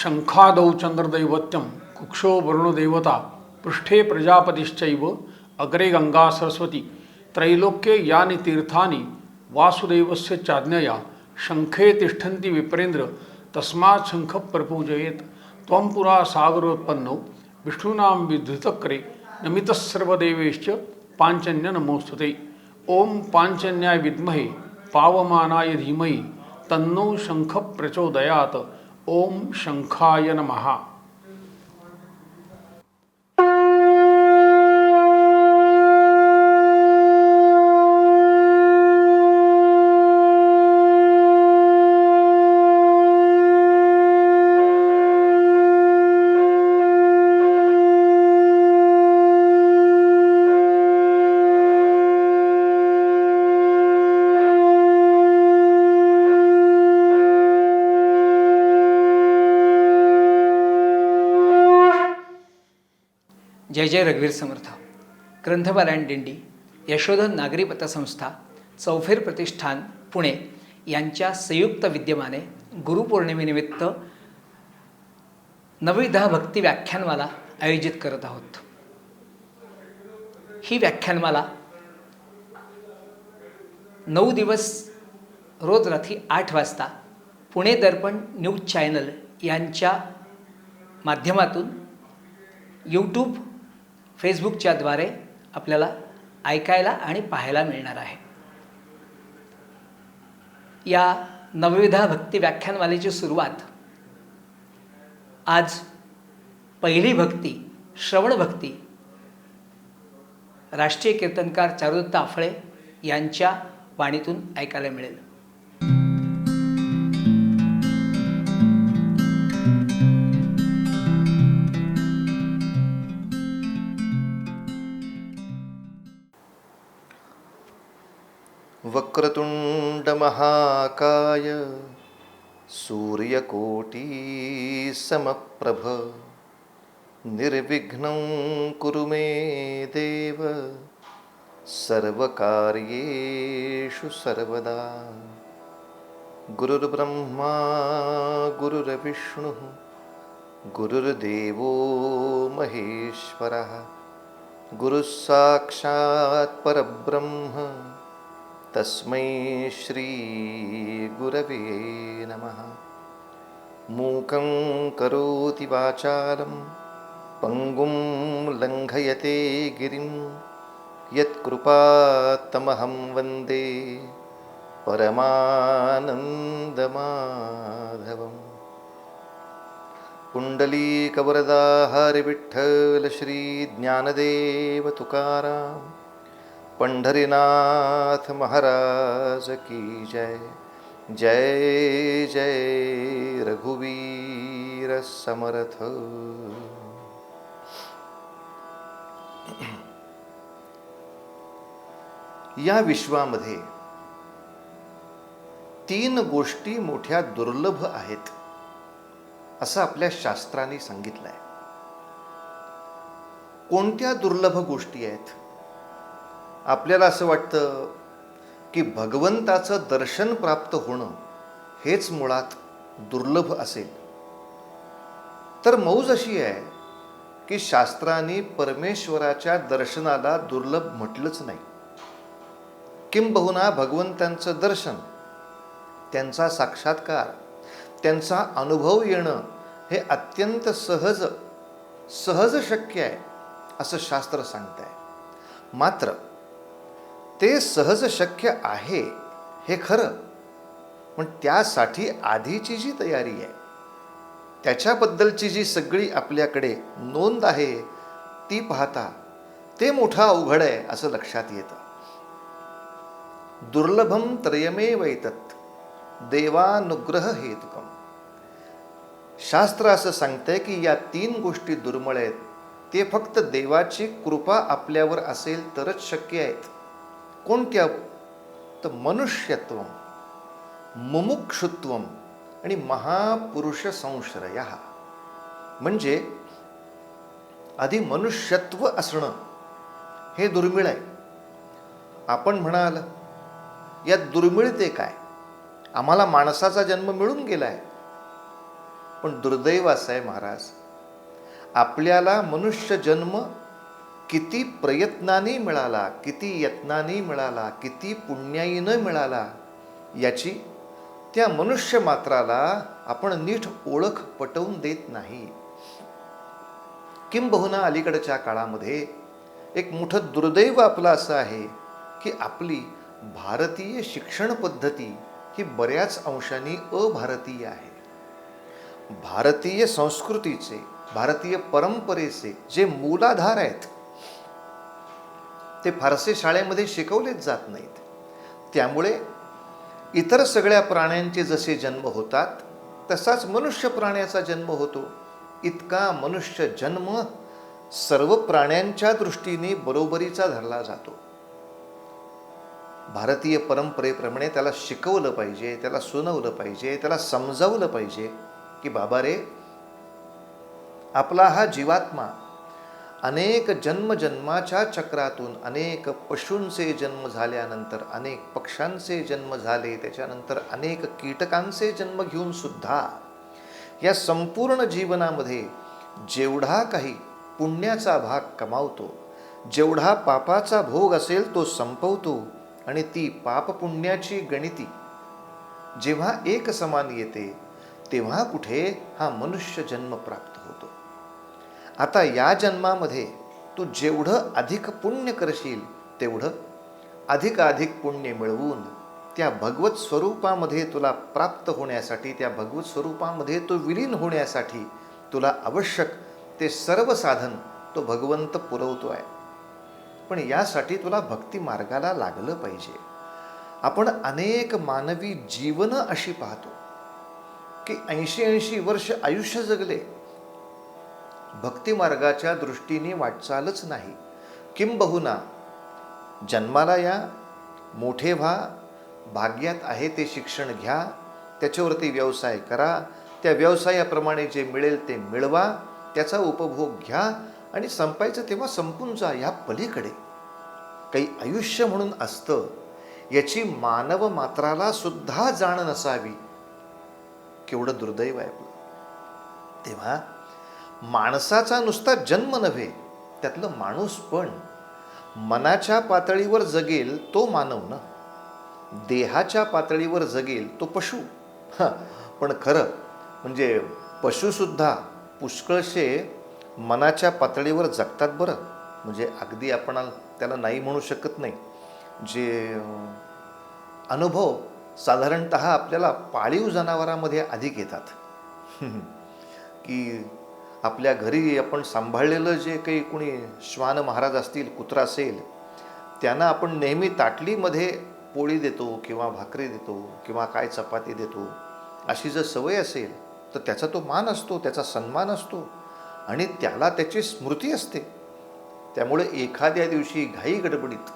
शंखादौ चंद्रदैवत्यम कुक्षो वरुणदेवता पृष्ठे प्रजापतिश्चैव अग्रे गंगा सरस्वती त्रैलोक्ये यानि तीर्थानि वासुदेवस्य चाज्ञया शंखे तिष्ठन्ति विप्रेन्द्र तस्मात् शंख प्रपूजयेत् त्वं पुरा सागरोत्पन्नो विष्णूनां विधृतक्रे नमितः सर्वदेवेश्च पांचन्य नमोस्तुते। ओम पांचन्याय विद्महे पावमानाय धीमहि तन्नो शंख प्रचोदयात्। ओम शंखाय नमः। जय जय रघुवीर समर्थ। ग्रंथपारायण दिंडी, यशोधन नागरी पतसंस्था, चौफेर प्रतिष्ठान पुणे यांच्या संयुक्त विद्यमाने गुरुपौर्णिमेनिमित्त नवविधा भक्ती व्याख्यानमाला आयोजित करत आहोत। ही व्याख्यानमाला 9 दिवस रोज रात्री 8 वाजता पुणे दर्पण न्यूज चॅनल यांच्या माध्यमातून यूट्यूब फेसबुकच्या द्वारे आपल्याला ऐकायला आणि पाहायला मिळणार आहे। या नवविधा भक्ती व्याख्यानमालेची सुरुवात आज पहिली भक्ती श्रवण भक्ती राष्ट्रीय कीर्तनकार चारुदत्त आफळे यांच्या वाणीतून ऐकायला मिळेल। वक्रतुंड महाकाय सूर्यकोटी समप्रभ निर्विघ्नं कुरु मे देव सर्वकार्येषु सर्वदा। गुरुर्ब्रह्मा गुरुर्विष्णुः गुरुर्देवो महेश्वरः गुरुः साक्षात् परब्रह्म तस्मै श्री गुरवे नमः। मूकं करोति वाचालं पंगुं लंघयते गिरिं यत्कृपातमहं वन्दे परमानन्दमाधवम्। पुण्डलीकवरदा हरि विठ्ठल श्री ज्ञानदेव तुकाराम पंढरीनाथ महाराज की जय। जय जय रघुवीर समर्थ। या विश्वामध्ये 3 गोष्टी मोठ्या दुर्लभ आहेत असं आपल्या शास्त्रांनी सांगितलंय। कोणत्या दुर्लभ गोष्टी आहेत? आपल्याला असं वाटतं की भगवंताचं दर्शन प्राप्त होणं हेच मुळात दुर्लभ असेल, तर मौज अशी आहे की शास्त्रांनी परमेश्वराच्या दर्शनाला दुर्लभ म्हटलंच नाही। किंबहुना भगवंतांचं दर्शन, त्यांचा साक्षात्कार, त्यांचा अनुभव येणं हे अत्यंत सहज शक्य आहे असं शास्त्र सांगत आहे। मात्र ते सहज शक्य आहे हे खरं, पण त्यासाठी आधीची जी तयारी आहे, त्याच्याबद्दलची जी सगळी आपल्याकडे नोंद आहे ती पाहता ते मोठं अवघड आहे असं लक्षात येतं। दुर्लभम त्रयमेव एतत् देवानुग्रह हेतुकम। शास्त्र असं सांगतंय की या 3 गोष्टी दुर्मिळ आहेत, ते फक्त देवाची कृपा आपल्यावर असेल तरच शक्य आहेत। कोणत्या? तर मनुष्यत्वम, मुमुक्षुत्वम आणि महापुरुष संश्रयः। म्हणजे आधी मनुष्यत्व असणं हे दुर्मिळ आहे। आपण म्हणाल यात दुर्मिळते काय? आम्हाला माणसाचा जन्म मिळून गेलाय, पण दुर्दैव असं आहे महाराज, आपल्याला मनुष्य जन्म किती प्रयत्नाने मिळाला, किती यत्नाने मिळाला, किती पुण्याईनं मिळाला, याची त्या मनुष्य मात्राला आपण नीट ओळख पटवून देत नाही. किंबहुना अलीकडच्या काळामध्ये एक मोठं दुर्दैव आपलं असं आहे की आपली भारतीय शिक्षण पद्धती ही बऱ्याच अंशाने अभारतीय आहे. भारतीय संस्कृतीचे, भारतीय परंपरेचे जे मूलाधार आहेत ते फारसे शाळेमध्ये शिकवलेच जात नाहीत. त्यामुळे इतर सगळ्या प्राण्यांचे जसे जन्म होतात तसाच मनुष्य प्राण्याचा जन्म होतो. इतका मनुष्य जन्म सर्व प्राण्यांच्या दृष्टीने बरोबरीचा धरला जातो. भारतीय परंपरेप्रमाणे त्याला शिकवलं पाहिजे, त्याला सुनवलं पाहिजे, त्याला समजावलं पाहिजे की बाबा रे, आपला हा जीवात्मा अनेक जन्मजन्माच्या चक्रातून अनेक पशूंचे जन्म झाल्यानंतर अनेक पक्ष्यांचे जन्म झाले, त्याच्यानंतर अनेक कीटकांचे जन्म घेऊन सुद्धा या संपूर्ण जीवनामध्ये जेवढा काही पुण्याचा भाग कमावतो, जेवढा पापाचा भोग असेल तो संपवतो आणि ती पाप पुण्याची गणिती जेव्हा एक समान येते तेव्हा कुठे हा मनुष्य जन्म प्राप्त होतो. आता या जन्मामध्ये तू जेवढं अधिक पुण्य करशील तेवढं अधिकाधिक पुण्य मिळवून त्या भगवत स्वरूपामध्ये तुला प्राप्त होण्यासाठी, त्या भगवत स्वरूपामध्ये तो विलीन होण्यासाठी तुला आवश्यक ते सर्व साधन तो भगवंत पुरवतो आहे. पण यासाठी तुला भक्ती मार्गाला लागलं पाहिजे. आपण अनेक मानवी जीवनं अशी पाहतो की 80-80 वर्ष आयुष्य जगले, भक्ती मार्गाच्या दृष्टीने वाटचालच नाही. किंबहुना जन्माला या, मोठे व्हा, भाग्यात आहे ते शिक्षण घ्या, त्याच्यावरती व्यवसाय करा, त्या व्यवसायाप्रमाणे जे मिळेल ते मिळवा, त्याचा उपभोग घ्या आणि संपायचं तेव्हा संपून जा. या पलीकडे काही आयुष्य म्हणून असतं याची मानव मात्राला सुद्धा जाण नसावी, केवढं दुर्दैव आहे आपलं. तेव्हा माणसाचा नुसता जन्म नव्हे, त्यातलं माणूस पण मनाच्या पातळीवर जगेल तो मानव ना, देहाच्या पातळीवर जगेल तो पशु. पण खरं म्हणजे पशुसुद्धा पुष्कळसे मनाच्या पातळीवर जगतात बरं. म्हणजे अगदी आपण त्याला नाही म्हणू शकत नाही. जे अनुभव साधारणत आपल्याला पाळीव जनावरांमध्ये अधिक येतात की आपल्या घरी आपण सांभाळलेलं जे काही कोणी श्वान महाराज असतील, कुत्रा असेल, त्यांना आपण नेहमी ताटलीमध्ये पोळी देतो किंवा भाकरी देतो किंवा काय चपाती देतो, अशी जर सवय असेल तर त्याचा तो मान असतो, त्याचा सन्मान असतो आणि त्याला त्याची स्मृती असते. त्यामुळे एखाद्या दिवशी घाई गडबडीत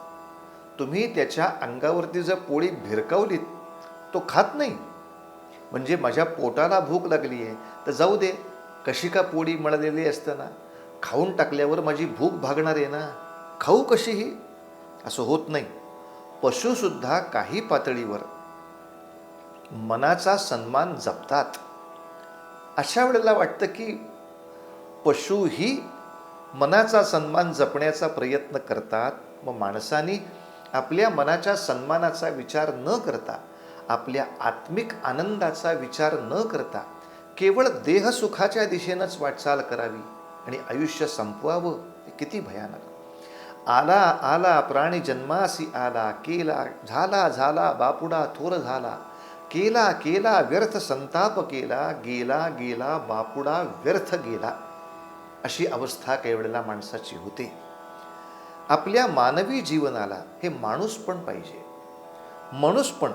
तुम्ही त्याच्या अंगावरती जर पोळी भिरकावलीत तो खात नाही. म्हणजे माझ्या पोटाला भूक लागली आहे तर जाऊ दे, कशी का पोळी मिळालेली असताना खाऊन टाकल्यावर माझी भूक भागणार आहे ना, खाऊ कशीही, असं होत नाही. पशुसुद्धा काही पातळीवर मनाचा सन्मान जपतात. अशा वेळेला वाटतं की पशुही मनाचा सन्मान जपण्याचा प्रयत्न करतात. मग माणसानी आपल्या मनाच्या सन्मानाचा विचार न करता, आपल्या आत्मिक आनंदाचा विचार न करता केवळ देहसुखाच्या दिशेनंच वाटचाल करावी आणि आयुष्य संपवावं. किती भयानक. आला आला प्राणी जन्मासी आला, केला झाला झाला बापुडा थोर झाला, केला केला व्यर्थ संताप केला, गेला गेला बापुडा व्यर्थ गेला. अशी अवस्था काही वेळेला माणसाची होते. आपल्या मानवी जीवनाला हे माणूस पण पाहिजे. माणूस पण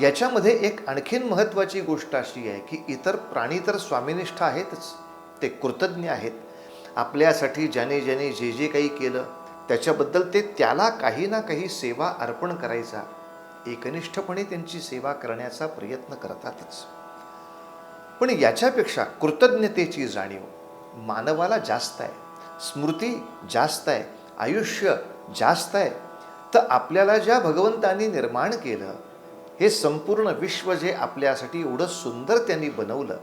याच्यामध्ये एक आणखीन महत्त्वाची गोष्ट अशी आहे की इतर प्राणी तर स्वामिनिष्ठ आहेतच, ते कृतज्ञ आहेत. आपल्यासाठी ज्याने ज्याने जे जे काही केलं त्याच्याबद्दल ते त्याला काही ना काही सेवा अर्पण करायचा, एकनिष्ठपणे त्यांची सेवा करण्याचा प्रयत्न करतातच. पण याच्यापेक्षा कृतज्ञतेची जाणीव मानवाला जास्त आहे, स्मृती जास्त आहे, आयुष्य जास्त आहे. तर आपल्याला ज्या भगवंतांनी निर्माण केलं, हे संपूर्ण विश्व जे आपल्यासाठी एवढं सुंदर त्यांनी बनवलं,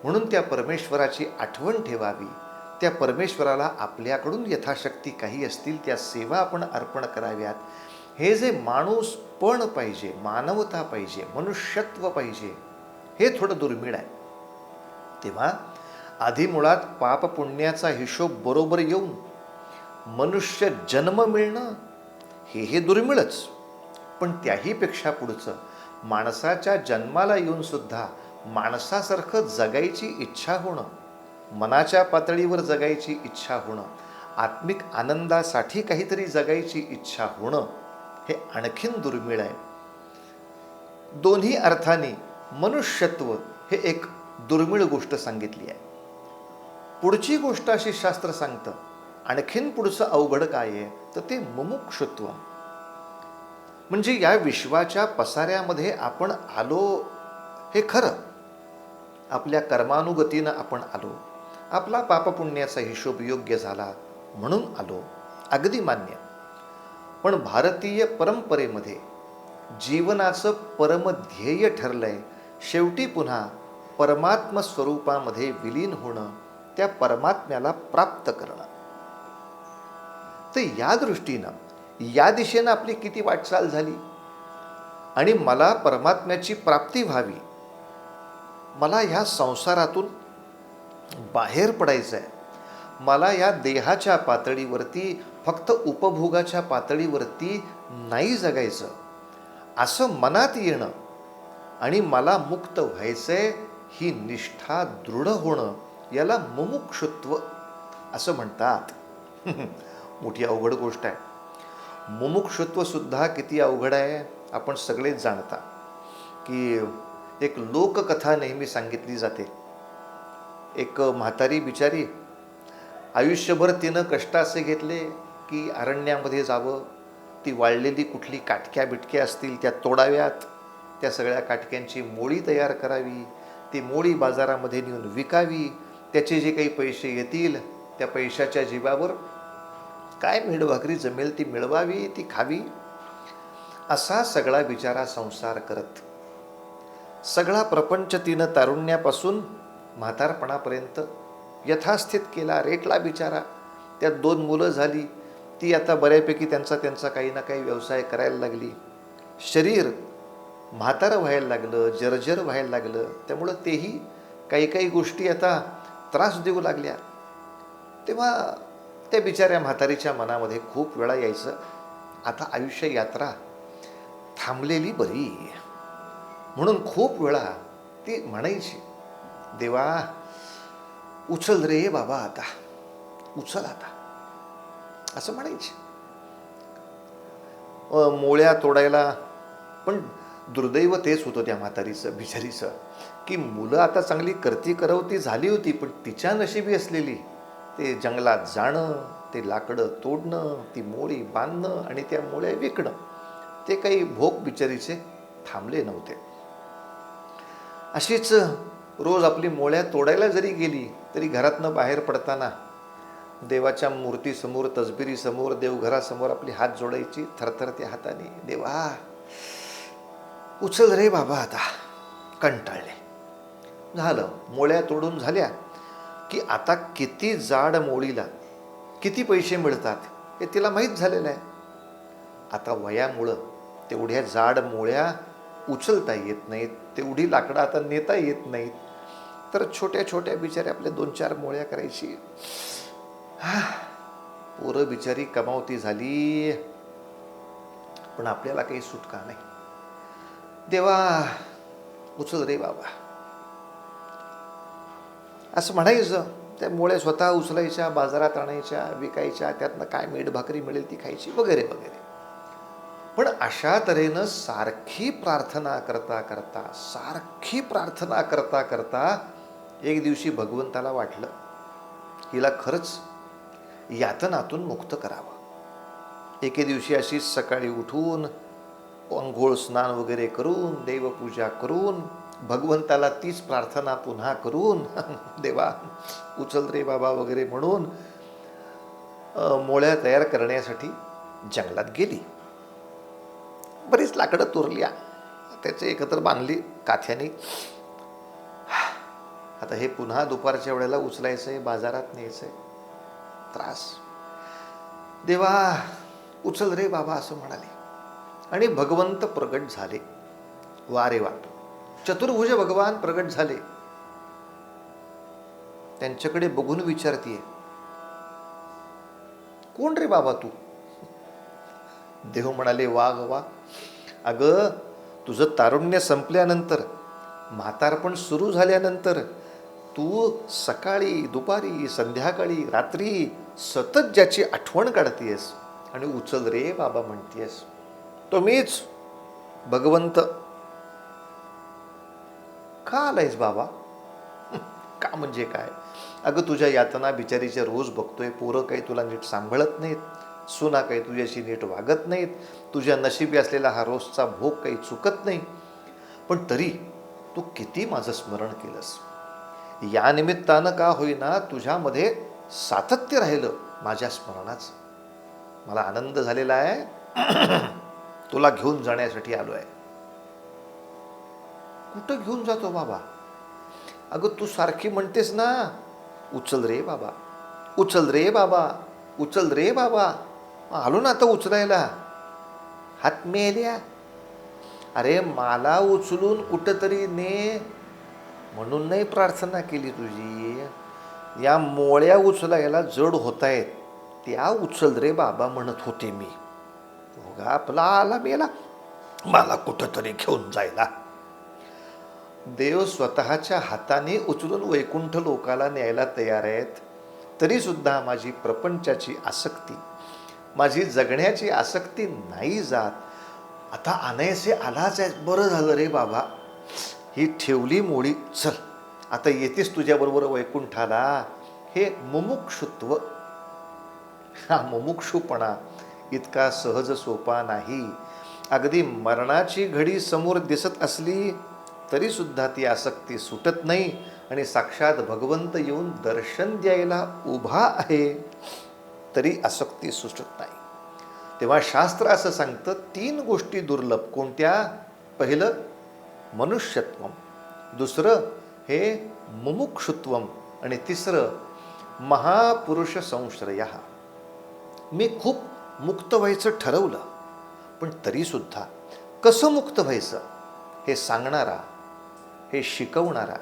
म्हणून त्या परमेश्वराची आठवण ठेवावी, त्या परमेश्वराला आपल्याकडून यथाशक्ती काही असतील त्या सेवा आपण अर्पण कराव्यात. हे जे माणूसपण पाहिजे, मानवता पाहिजे, मनुष्यत्व पाहिजे, हे थोडं दुर्मिळ आहे. तेव्हा आधी मुळात पाप पुण्याचा हिशोब बरोबर येऊन मनुष्य जन्म मिळणं हे दुर्मिळच. पण त्याहीपेक्षा पुढचं, माणसाच्या जन्माला येऊन सुद्धा माणसासारखं जगायची इच्छा होणं, मनाच्या पातळीवर जगायची इच्छा होणं, आत्मिक आनंदासाठी काहीतरी जगायची इच्छा होणं, हे आणखीन दुर्मिळ आहे. दोन्ही अर्थाने मनुष्यत्व हे एक दुर्मिळ गोष्ट सांगितली आहे. पुढची गोष्ट अशी शास्त्र सांगतं, आणखीन पुढचं अवघड काय आहे तर ते मुमुक्षुत्व. म्हणजे या विश्वाच्या पसाऱ्यामध्ये आपण आलो हे खरं, आपल्या कर्मानुगतीनं आपण आलो, आपला पापपुण्याचा हिशोब योग्य झाला म्हणून आलो, अगदी मान्य. पण भारतीय परंपरेमध्ये जीवनाचं परमध्येय ठरलंय शेवटी पुन्हा परमात्म स्वरूपामध्ये विलीन होणं, त्या परमात्म्याला प्राप्त करणं. तर या दृष्टीनं, या दिशेनं आपली किती वाटचाल झाली. आणि मला परमात्म्याची प्राप्ती व्हावी, मला ह्या संसारातून बाहेर पडायचं आहे, मला या देहाच्या पातळीवरती फक्त उपभोगाच्या पातळीवरती नाही जगायचं, असं मनात येणं आणि मला मुक्त व्हायचंय ही निष्ठा दृढ होणं, याला मुमुक्षुत्व असं म्हणतात. मोठी अवघड गोष्ट आहे. मुमुक्षुत्वसुद्धा किती अवघड आहे आपण सगळेच जाणता. की एक लोककथा नेहमी सांगितली जाते. एक म्हातारी बिचारी, आयुष्यभर तिनं कष्ट असे घेतले की अरण्यामध्ये जावं, ती वाळलेली कुठली काटक्या बिटक्या असतील त्या तोडाव्यात, त्या सगळ्या काटक्यांची मोळी तयार करावी, ती मोळी बाजारामध्ये नेऊन विकावी, त्याचे जे काही पैसे येतील त्या पैशाच्या जीवावर काय मेढभाकरी जमेल ती मिळवावी, ती खावी. असा सगळा बिचारा संसार करत सगळा प्रपंच तिनं तारुण्यापासून म्हातारपणापर्यंत यथास्थित केला, रेटला बिचारा. त्यात 2 मुलं झाली, ती आता बऱ्यापैकी त्यांचा काही ना काही व्यवसाय करायला लागली. शरीर म्हातारं व्हायला लागलं, जर्जर व्हायला लागलं, त्यामुळं तेही काही गोष्टी आता त्रास देऊ लागल्या. तेव्हा त्या बिचाऱ्या म्हातारीच्या मनामध्ये खूप वेळा यायचं, आता आयुष्य यात्रा थांबलेली बरी. म्हणून खूप वेळा ती म्हणायची, देवा उचल रे बाबा, आता उचल आता, असं म्हणायची. मोळ्या तोडायला. पण दुर्दैव तेच होतं त्या म्हातारीचं बिचारीचं, की मुलं आता चांगली करती करवती झाली होती, पण तिच्या नशिबी असलेली ते जंगलात जाणं, ते लाकडं तोडणं, ती मोळी बांधणं आणि त्या मोळ्या विकणं, ते काही भोग बिचारीचे थांबले नव्हते. अशीच रोज आपली मोळ्या तोडायला जरी गेली तरी घरातनं बाहेर पडताना देवाच्या मूर्तीसमोर, तसबिरीसमोर, देवघरासमोर आपली हात जोडायची थरथरत्या हाताने, देवा उचल रे बाबा, आता कंटाळले. झालं, मोळ्या तोडून झाल्या की आता किती जाड मोळीला किती पैसे मिळतात हे तिला माहीत झालेलं आहे. आता वयामुळं तेवढ्या जाड मोळ्या उचलता येत नाहीत, तेवढी लाकडं आता नेता येत नाहीत, तर छोट्या छोट्या बिचाऱ्या आपल्या 2-4 मोळ्या करायची. पोरं बिचारी कमावती झाली, पण आपल्याला काही सुटका नाही. देवा उचल रे बाबा, असं म्हणायचं. त्या मोळ्या स्वतः उचलायच्या, बाजारात आणायच्या, विकायच्या, त्यातनं काय मेढ भाकरी मिळेल ती खायची वगैरे वगैरे. पण अशा तऱ्हेनं सारखी प्रार्थना करता एक दिवशी भगवंताला वाटलं, हिला खरंच यातनातून मुक्त करावं. एके दिवशी अशीच सकाळी उठून अंघोळ स्नान वगैरे करून, देवपूजा करून, भगवंताला तीच प्रार्थना पुन्हा करून, देवा उचल रे बाबा वगैरे म्हणून मोळ्या तयार करण्यासाठी जंगलात गेली. बरीच लाकडं तोरल्या, त्याचे एकत्र बांधली काथ्याने. आता हे पुन्हा दुपारच्या वेळेला उचलायचंय, बाजारात न्यायचंय, त्रास. देवा उचल रे बाबा असं म्हणाले आणि भगवंत प्रगट झाले. वा रे वा, चतुर्भुज भगवान प्रगट झाले. त्यांच्याकडे बघून विचारतीये, कोण रे बाबा तू? देव म्हणाले, वा वा, अगं तुझं तारुण्य संपल्यानंतर, म्हातारपण सुरू झाल्यानंतर तू सकाळी, दुपारी, संध्याकाळी, रात्री सतत ज्याची आठवण काढतीयस आणि उचल रे बाबा म्हणतीयस, तो मीच भगवंत. का आलायस बाबा? का म्हणजे काय? अगं तुझ्या यातना बिचारीच्या रोज बघतोय. पोरं काही तुला नीट सांभाळत नाहीत, सुना काही तुझ्याशी नीट वागत नाहीत, तुझ्या नशिबी असलेला हा रोजचा भोग काही चुकत नाही. पण तरी तू किती माझं स्मरण केलंस. या निमित्तानं का होईना तुझ्यामध्ये सातत्य राहिलं माझ्या स्मरणाचं. मला आनंद झालेला आहे. तुला घेऊन जाण्यासाठी आलो आहे. कुठं घेऊन जातो बाबा? अगं तू सारखी म्हणतेस ना, उचल रे बाबा, उचल रे बाबा, उचल रे बाबा. आलो ना आता उचलायला. हात मेल्या. अरे मला उचलून कुठंतरी ने म्हणून नाही प्रार्थना केली तुझी. या मोळ्या उचलायला जड होत आहेत, त्या उचल रे बाबा म्हणत होते मी. होगा आपला आला मेला मला कुठंतरी घेऊन जायला. देव स्वतःच्या हाताने उचलून वैकुंठ लोकाला न्यायला तयार आहेत. तरी सुद्धा माझी प्रपंचाची आसक्ती, माझी जगण्याची आसक्ती नाही जात. आता आणायचे आलाच आहे, बरं झालं रे बाबा. ही ठेवली मोळी, चल आता येतेस तुझ्याबरोबर वैकुंठाला. हे मुमुक्षुत्व, हा मुमुक्षुपणा इतका सहज सोपा नाही. अगदी मरणाची घडी समोर दिसत असली तरी सुद्धा ती आसक्ती सुटत नाही आणि साक्षात भगवंत येऊन दर्शन द्यायला उभा आहे तरी आसक्ती सुटत नाही. तेव्हा शास्त्र असं सांगतं, 3 गोष्टी दुर्लभ. कोणत्या? पहिलं मनुष्यत्वम, दुसरं हे मुमुक्षुत्वम आणि तिसरं महापुरुष संश्रय. मी खूप मुक्त व्हायचं ठरवलं, पण तरीसुद्धा कसं मुक्त व्हायचं हे सांगणारा, हे शिकवणारा,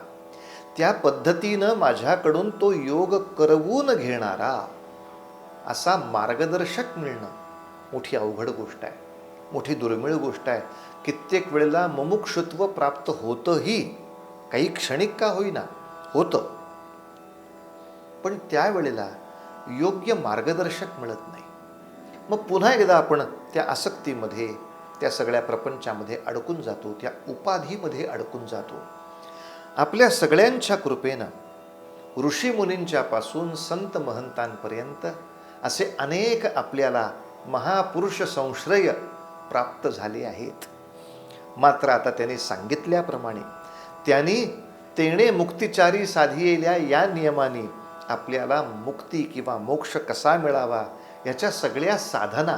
त्या पद्धतीनं माझ्याकडून तो योग करवून घेणारा असा मार्गदर्शक मिळणं मोठी अवघड गोष्ट आहे, मोठी दुर्मिळ गोष्ट आहे. कित्येक वेळेला मुमुक्षुत्व प्राप्त होतंही, काही क्षणिक का होईना होतं, पण त्यावेळेला योग्य मार्गदर्शक मिळत नाही. मग पुन्हा एकदा आपण त्या आसक्तीमध्ये, त्या सगळ्या प्रपंचामध्ये अडकून जातो, त्या उपाधीमध्ये अडकून जातो. आपल्या सगळ्यांच्या कृपेनं ऋषीमुनींच्यापासून संत महंतांपर्यंत असे अनेक आपल्याला महापुरुष संश्रय प्राप्त झाले आहेत. मात्र आता त्यांनी सांगितल्याप्रमाणे, त्यांनी तेणे मुक्तिचारी साधियेल्या या नियमाने आपल्याला मुक्ती किंवा मोक्ष कसा मिळावा याच्या सगळ्या साधना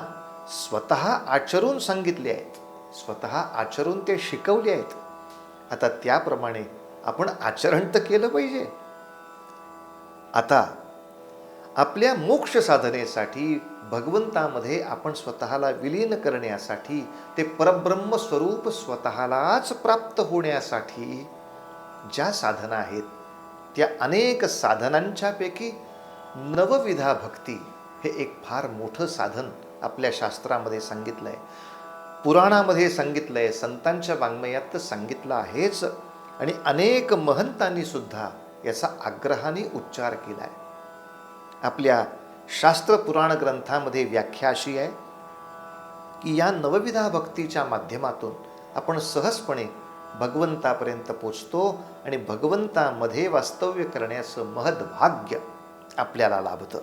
स्वतः आचरून सांगितल्या आहेत, स्वतः आचरून ते शिकवले आहेत. आता त्याप्रमाणे आपण आचरण तर केलं पाहिजे. आता आपल्या मोक्ष साधनेसाठी, भगवंतामध्ये आपण स्वतःला विलीन करण्यासाठी, ते परब्रह्म स्वरूप स्वतःलाच प्राप्त होण्यासाठी ज्या साधना आहेत, त्या अनेक साधनांच्यापैकी नवविधा भक्ती हे एक फार मोठं साधन आपल्या शास्त्रामध्ये सांगितलं आहे, पुराणामध्ये सांगितलं आहे, संतांच्या वाङ्मयात तर सांगितलं आहेच. आणि अनेक महंतांनी सुद्धा याचा आग्रहाने उच्चार केला आहे. आपल्या शास्त्र पुराण ग्रंथामध्ये व्याख्या अशी आहे की या नवविधा भक्तीच्या माध्यमातून आपण सहजपणे भगवंतापर्यंत पोचतो आणि भगवंतामध्ये वास्तव्य करण्याचं महद्भाग्य आपल्याला लाभतं.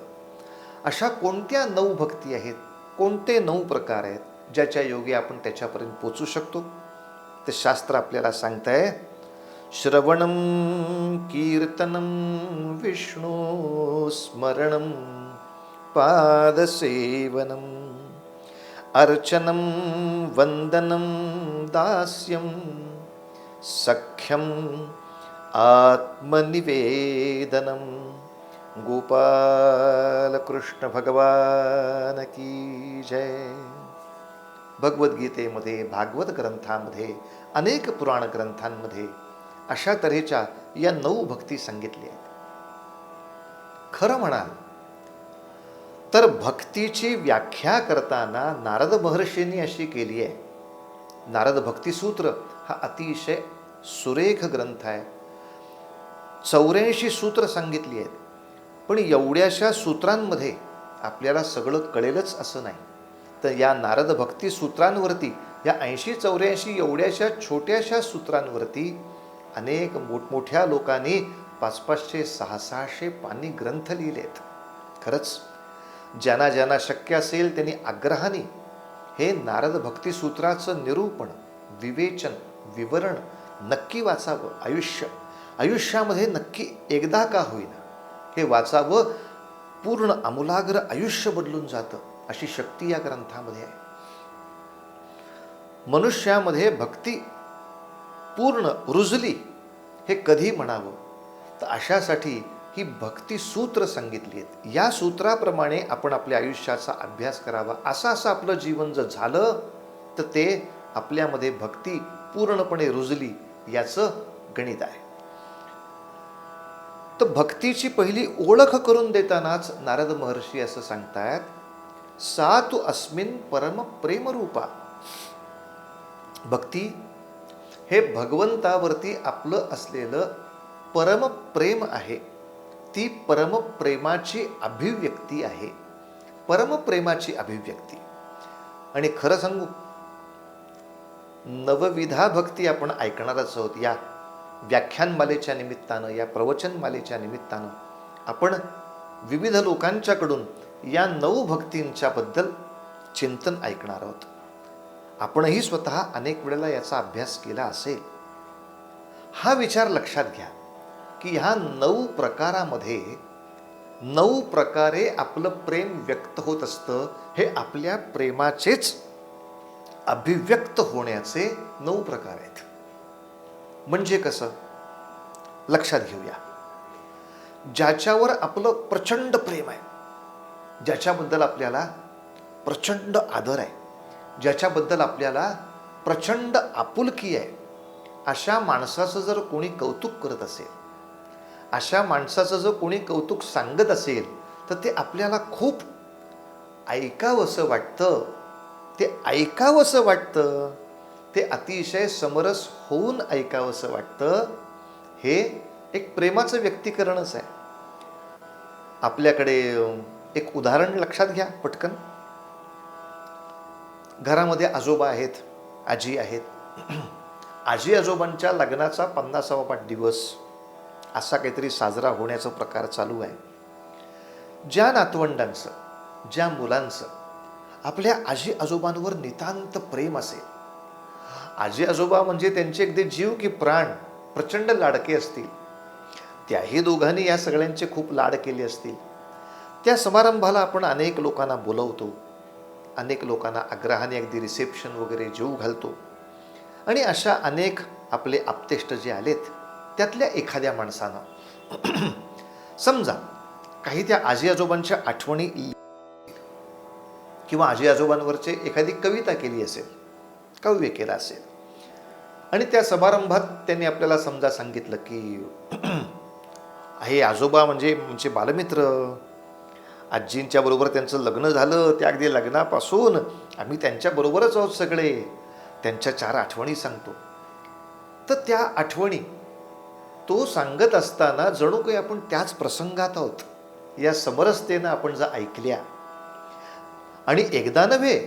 अशा कोणत्या 9 भक्ती आहेत, कोणते 9 प्रकार आहेत ज्याच्या योगे आपण त्याच्यापर्यंत पोचू शकतो? ते शास्त्र आपल्याला सांगतंय, श्रवणं कीर्तनं विष्णू स्मरणं पादसेवनं अर्चनं वंदनं दास्यं सख्यं आत्मनिवेदनम. गोपाल कृष्ण भगवान की जय. भगवद्गीतेमध्ये, भागवत ग्रंथामध्ये, अनेक पुराण ग्रंथांमध्ये अशा तऱ्हेच्या या 9 भक्ती सांगितल्या आहेत. खरं म्हणाल तर भक्तीची व्याख्या करताना नारद महर्षींनी अशी केली आहे. नारद भक्तिसूत्र हा अतिशय सुरेख ग्रंथ आहे. 84 सूत्र सांगितली आहेत. पण एवढ्याशा सूत्रांमध्ये आपल्याला सगळं कळेलच असं नाही. तर या नारद भक्ती सूत्रांवरती, या 80-84 एवढ्याशा छोट्याशा सूत्रांवरती अनेक मोठमोठ्या लोकांनी 500-500, 600-600 पानी ग्रंथ लिहिलेत. खरंच ज्यांना ज्यांना शक्य असेल त्यांनी आग्रहाने हे नारद भक्तिसूत्राचं निरूपण, विवेचन, विवरण नक्की वाचावं. आयुष्यामध्ये नक्की एकदा का होईना हे वाचावं. पूर्ण आमूलाग्र आयुष्य बदलून जातं अशी शक्ती या ग्रंथामध्ये आहे. मनुष्यामध्ये भक्ती पूर्ण रुजली हे कधी म्हणावं, तर अशासाठी ही भक्ती सूत्र सांगितली आहेत. या सूत्राप्रमाणे आपण आपल्या आयुष्याचा अभ्यास करावा. असं आपलं जीवन जर झालं तर ते आपल्यामध्ये भक्ती पूर्णपणे रुजली याचं गणित आहे. तर भक्तीची पहिली ओळख करून देतानाच नारद महर्षी असं सांगतायत, सा तु अस्मिन् परम प्रेमरूपा. भक्ती हे भगवंतावरती आपलं असलेलं परमप्रेम आहे. ती परमप्रेमाची अभिव्यक्ती आहे. परमप्रेमाची अभिव्यक्ती. आणि खरं सांगू, नवविधा भक्ती आपण ऐकणारच आहोत. या व्याख्यानमालेच्या निमित्तानं, या प्रवचनमालेच्या निमित्तानं आपण विविध लोकांच्याकडून या 9 भक्तींच्या बद्दल चिंतन ऐकणार आहोत. आपणही स्वतः अनेक वेळेला याचा अभ्यास केला असेल. हा विचार लक्षात घ्या की ह्या 9 प्रकारामध्ये 9 प्रकारे आपलं प्रेम व्यक्त होत असतं. हे आपल्या प्रेमाचेच अभिव्यक्त होण्याचे 9 प्रकार आहेत. म्हणजे कसं, लक्षात घेऊया. ज्याच्यावर आपलं प्रचंड प्रेम आहे, ज्याच्याबद्दल आपल्याला प्रचंड आदर आहे, ज्याच्याबद्दल आपल्याला प्रचंड आपुलकी आहे, अशा माणसाचं जर कोणी कौतुक करत असेल, अशा माणसाचं जर कोणी कौतुक सांगत असेल, तर ते आपल्याला खूप ऐकावंसं वाटतं. ते ऐकावंसं वाटतं, ते अतिशय समरस होऊन ऐकावंसं वाटतं. हे एक प्रेमाचं व्यक्तीकरणच आहे. आपल्याकडे एक उदाहरण लक्षात घ्या पटकन. घरामध्ये आजोबा आहेत, आजी आहेत. आजी आजोबांच्या लग्नाचा 50वा दिवस असा काहीतरी साजरा होण्याचा प्रकार चालू आहे. ज्या नातवंडांचं, ज्या मुलांचं आपल्या आजी आजोबांवर नितांत प्रेम असेल, आजी आजोबा म्हणजे त्यांचे अगदी जीव की प्राण, प्रचंड लाडके असतील, त्याही दोघांनी या सगळ्यांचे खूप लाड केले असतील, त्या समारंभाला आपण अनेक लोकांना बोलवतो, अनेक लोकांना आग्रहाने अगदी रिसेप्शन वगैरे जेवू घालतो. आणि अशा अनेक आपले आप्तेष्ट जे आलेत त्यातल्या एखाद्या माणसानं समजा काही त्या आजी आजोबांच्या आठवणी किंवा आजी आजोबांवरचे एखादी कविता केली असेल, काव्य केलं असेल, आणि त्या समारंभात त्यांनी आपल्याला समजा सांगितलं की हे आजोबा म्हणजे बालमित्र, आजींच्या बरोबर त्यांचं लग्न झालं, त्या अगदी लग्नापासून आम्ही त्यांच्याबरोबरच आहोत सगळे, त्यांच्या 4 आठवणी सांगतो. तर त्या आठवणी तो सांगत असताना जणू काही आपण त्याच प्रसंगात आहोत. या समरसतेनं आपण जर ऐकल्या आणि एकदा नव्हे,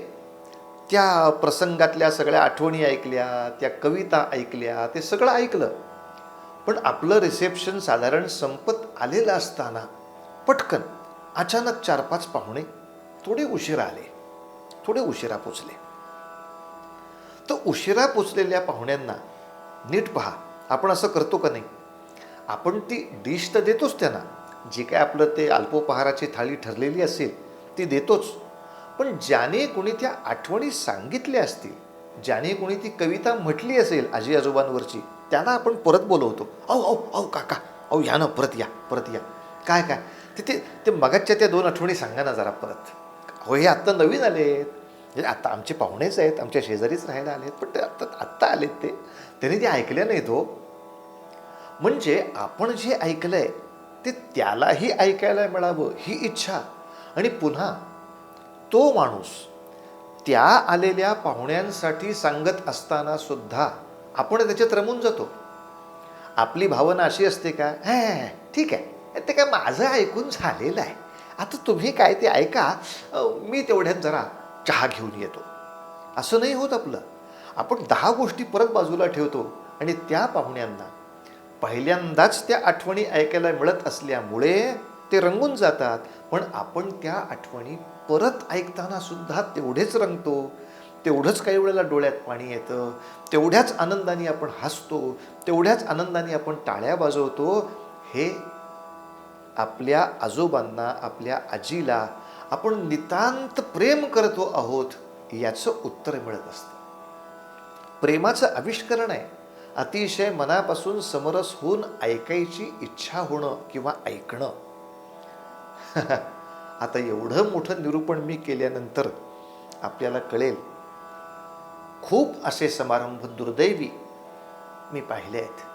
त्या प्रसंगातल्या सगळ्या आठवणी ऐकल्या, त्या कविता ऐकल्या, ते सगळं ऐकलं, पण आपलं रिसेप्शन साधारण संपत आलेलं असताना पटकन अचानक 4-5 पाहुणे थोडे उशिरा आले, थोडे उशिरा पोचले. तर उशिरा पोचलेल्या पाहुण्यांना नीट पहा, आपण असं करतो का नाही? आपण ती डिश तर देतोच त्यांना, जे काय आपलं ते अल्पोपहाराची थाळी ठरलेली असेल ती देतोच. पण ज्याने कोणी त्या आठवणी सांगितल्या असतील, ज्याने कोणी ती कविता म्हटली असेल आजी आजोबांवरची, त्याला आपण परत बोलवतो, अहो अहो अहो काका, अहो या ना, परत या, परत या. काय काय ते मगाच्या त्या 2 आठवणी सांगा ना जरा परत. हो, हे आत्ता नवीन आलेत, म्हणजे आत्ता आमचे पाहुणेच आहेत, आमच्या शेजारीच राहायला आलेत, पण ते आत्ता आलेत, त्यांनी ते ऐकल्या नाहीत हो. म्हणजे आपण जे ऐकलंय ते त्यालाही ऐकायला मिळावं ही इच्छा, आणि पुन्हा तो माणूस त्या आलेल्या पाहुण्यांसाठी सांगत असताना सुद्धा आपण त्याच्यात रमून जातो. आपली भावना अशी असते का, ठीक आहे, ते काय माझं ऐकून झालेलं आहे, आता तुम्ही काय ते ऐका, मी तेवढ्यात जरा चहा घेऊन येतो. असं नाही होत आपलं. आपण 10 गोष्टी परत बाजूला ठेवतो आणि त्या पाहुण्यांना पहिल्यांदाच त्या आठवणी ऐकायला मिळत असल्यामुळे ते रंगून जातात. पण आपण त्या आठवणी परत ऐकताना सुद्धा तेवढेच रंगतो, तेवढंच काही वेळेला डोळ्यात पाणी येतं, तेवढ्याच आनंदाने आपण हसतो, तेवढ्याच आनंदाने आपण टाळ्या वाजवतो. हे आपल्या आजोबांना, आपल्या आजीला आपण नितांत प्रेम करतो आहोत याचं उत्तर मिळत असतं. प्रेमाचं आविष्करण आहे अतिशय मनापासून समरस होऊन ऐकायची इच्छा होणं किंवा ऐकणं. आता एवढं मोठं निरूपण मी केल्यानंतर आपल्याला कळेल, खूप असे समारंभ दुर्दैवी मी पाहिले आहेत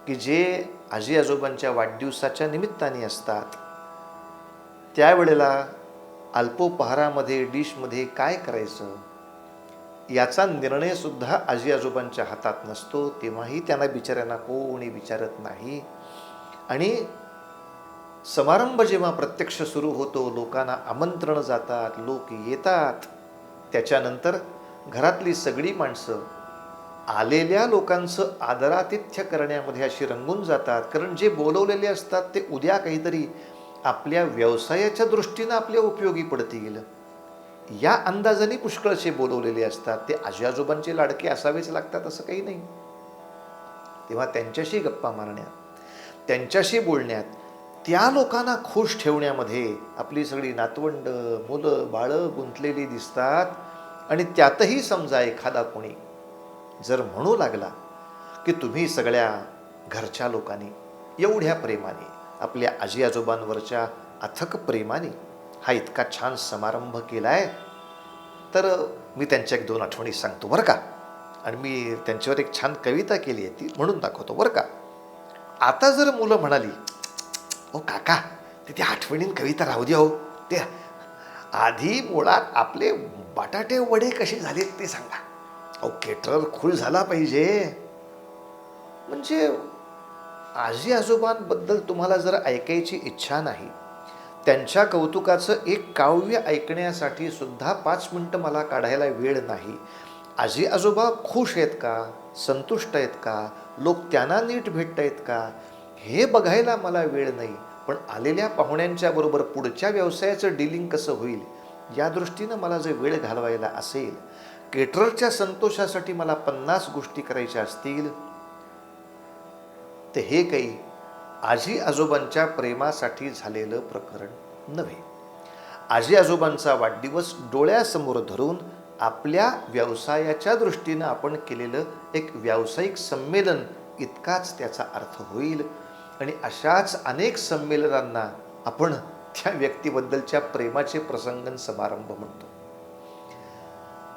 की जे आजी आजोबांच्या वाढदिवसाच्या निमित्ताने असतात. त्यावेळेला अल्पोपहारामध्ये, डिशमध्ये काय करायचं याचा निर्णय सुद्धा आजी आजोबांच्या हातात नसतो. तेव्हाही त्यांना बिचाऱ्यांना कोणी विचारत नाही. आणि समारंभ जेव्हा प्रत्यक्ष सुरू होतो, लोकांना आमंत्रण जातात, लोक येतात, त्याच्यानंतर घरातली सगळी माणसं आलेल्या लोकांचं आदरातिथ्य करण्यामध्ये अशी रंगून जातात. कारण जे बोलवलेले असतात ते उद्या काहीतरी आपल्या व्यवसायाच्या दृष्टीनं आपल्या उपयोगी पडतील या अंदाजाने पुष्कळसे बोलवलेले असतात. ते आजी आजोबांचे लाडके असावेच लागतात असं काही नाही. तेव्हा त्यांच्याशी गप्पा मारण्यात, त्यांच्याशी बोलण्यात, त्या लोकांना खुश ठेवण्यामध्ये आपली सगळी नातवंड, मुलं बाळं गुंतलेली दिसतात. आणि त्यातही समजा एखादा कोणी जर म्हणू लागला की तुम्ही सगळ्या घरच्या लोकांनी एवढ्या प्रेमाने, आपल्या आजी आजोबांवरच्या अथक प्रेमाने हा इतका छान समारंभ केला आहे, तर मी त्यांच्या 1-2 आठवणी सांगतो बरं का, आणि मी त्यांच्यावर एक छान कविता केली आहे, ती म्हणून दाखवतो बरं का. आता जर मुलं म्हणाली, ओ काका, ते त्या आठवणीन कविता राहू द्या हो, ते आधी मुळात आपले बटाटे वडे कसे झालेत ते सांगा. अहो केटर खुश झाला पाहिजे. म्हणजे आजी आजोबांबद्दल तुम्हाला जर ऐकायची इच्छा नाही, त्यांच्या कौतुकाचं एक काव्य ऐकण्यासाठी सुद्धा 5 मिनटं मला काढायला वेळ नाही. आजी आजोबा खुश आहेत का, संतुष्ट आहेत का, लोक त्यांना नीट भेटत आहेत का, हे बघायला मला वेळ नाही. पण आलेल्या पाहुण्यांच्या बरोबर पुढच्या व्यवसायाचं डीलिंग कसं होईल या दृष्टीनं मला जर वेळ घालवायला असेल, केटररच्या संतोषासाठी मला 50 गोष्टी करायच्या असतील, तर हे काही आजी आजोबांच्या प्रेमासाठी झालेलं प्रकरण नव्हे. आजी आजोबांचा वाढदिवस डोळ्यासमोर धरून आपल्या व्यवसायाच्या दृष्टीनं आपण केलेलं एक व्यावसायिक संमेलन इतकाच त्याचा अर्थ होईल. आणि अशाच अनेक संमेलनांना आपण त्या व्यक्तीबद्दलच्या प्रेमाचे प्रसंगन समारंभ म्हणतो.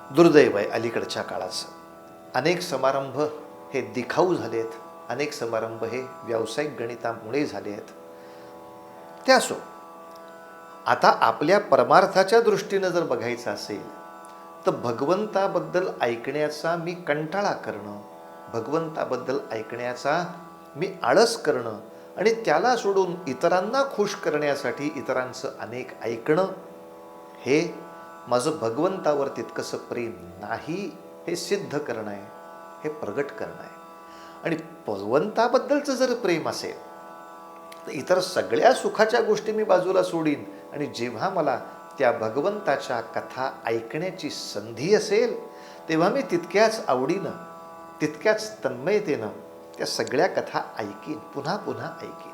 दुर्दैव आहे अलीकडच्या काळाचं. अनेक समारंभ हे दिखाऊ झालेत, अनेक समारंभ हे व्यावसायिक गणितामुळे झाले आहेत. ते असो, आता आपल्या परमार्थाच्या दृष्टीनं जर बघायचं असेल तर भगवंताबद्दल ऐकण्याचा मी कंटाळा करणं, भगवंताबद्दल ऐकण्याचा मी आळस करणं आणि त्याला सोडून इतरांना खुश करण्यासाठी इतरांचं अनेक ऐकणं, हे माझं भगवंतावर तितकंसं प्रेम नाही हे सिद्ध करणं आहे, हे प्रगट करणं आहे. आणि भगवंताबद्दलचं जर प्रेम असेल तर इतर सगळ्या सुखाच्या गोष्टी मी बाजूला सोडीन. आणि जेव्हा मला त्या भगवंताच्या कथा ऐकण्याची संधी असेल तेव्हा मी तितक्याच आवडीनं, तितक्याच तन्मयतेनं त्या सगळ्या कथा ऐकीन, पुन्हा पुन्हा ऐकीन.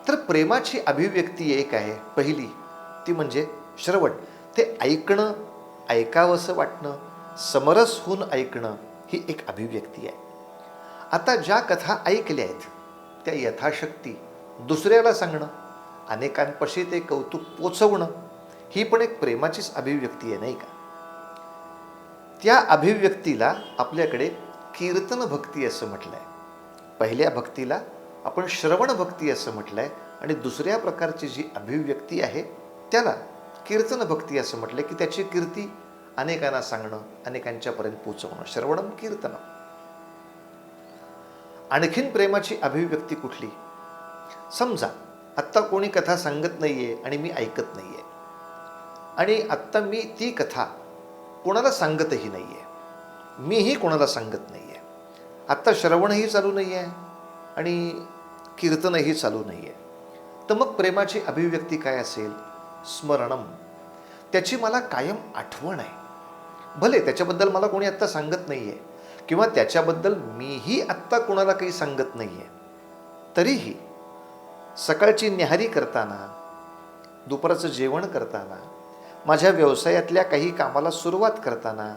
तर प्रेमाची अभिव्यक्ती एक आहे पहिली, ती म्हणजे श्रवण. ते ऐकणं, ऐकावंसं वाटणं, समरस होऊन ऐकणं ही एक अभिव्यक्ती आहे. आता ज्या कथा ऐकल्या आहेत त्या यथाशक्ती दुसऱ्याला सांगणं, अनेकांपाशी ते कौतुक पोचवणं, ही पण एक प्रेमाचीच अभिव्यक्ती आहे, नाही का? त्या अभिव्यक्तीला आपल्याकडे कीर्तन भक्ती असं म्हटलंय. पहिल्या भक्तीला आपण श्रवण भक्ती असं म्हटलंय आणि दुसऱ्या प्रकारची जी अभिव्यक्ती आहे त्याला कीर्तन भक्ती असं म्हटलंय, की त्याची कीर्ती अनेकांना सांगणं, अनेकांच्यापर्यंत पोचवणं, श्रवणम कीर्तनम. आणखीन प्रेमाची अभिव्यक्ती कुठली? समजा आत्ता कोणी कथा सांगत नाहीये आणि मी ऐकत नाहीये, आणि आत्ता मी ती कथा कोणाला सांगतही नाहीये, मीही कोणाला सांगत नाहीये, आत्ता श्रवणही चालू नाहीये आणि कीर्तनही चालू नाहीये, तर मग प्रेमाची अभिव्यक्ती काय असेल? स्मरणम. त्याची मला कायम आठवण आहे. भले त्याच्याबद्दल मला कोणी आत्ता सांगत नाहीये किंवा त्याच्याबद्दल मीही आत्ता कोणाला काही सांगत नाहीये, तरीही सकाळची न्याहारी करताना, दुपारचं जेवण करताना, माझ्या व्यवसायातल्या काही कामाला सुरुवात करताना,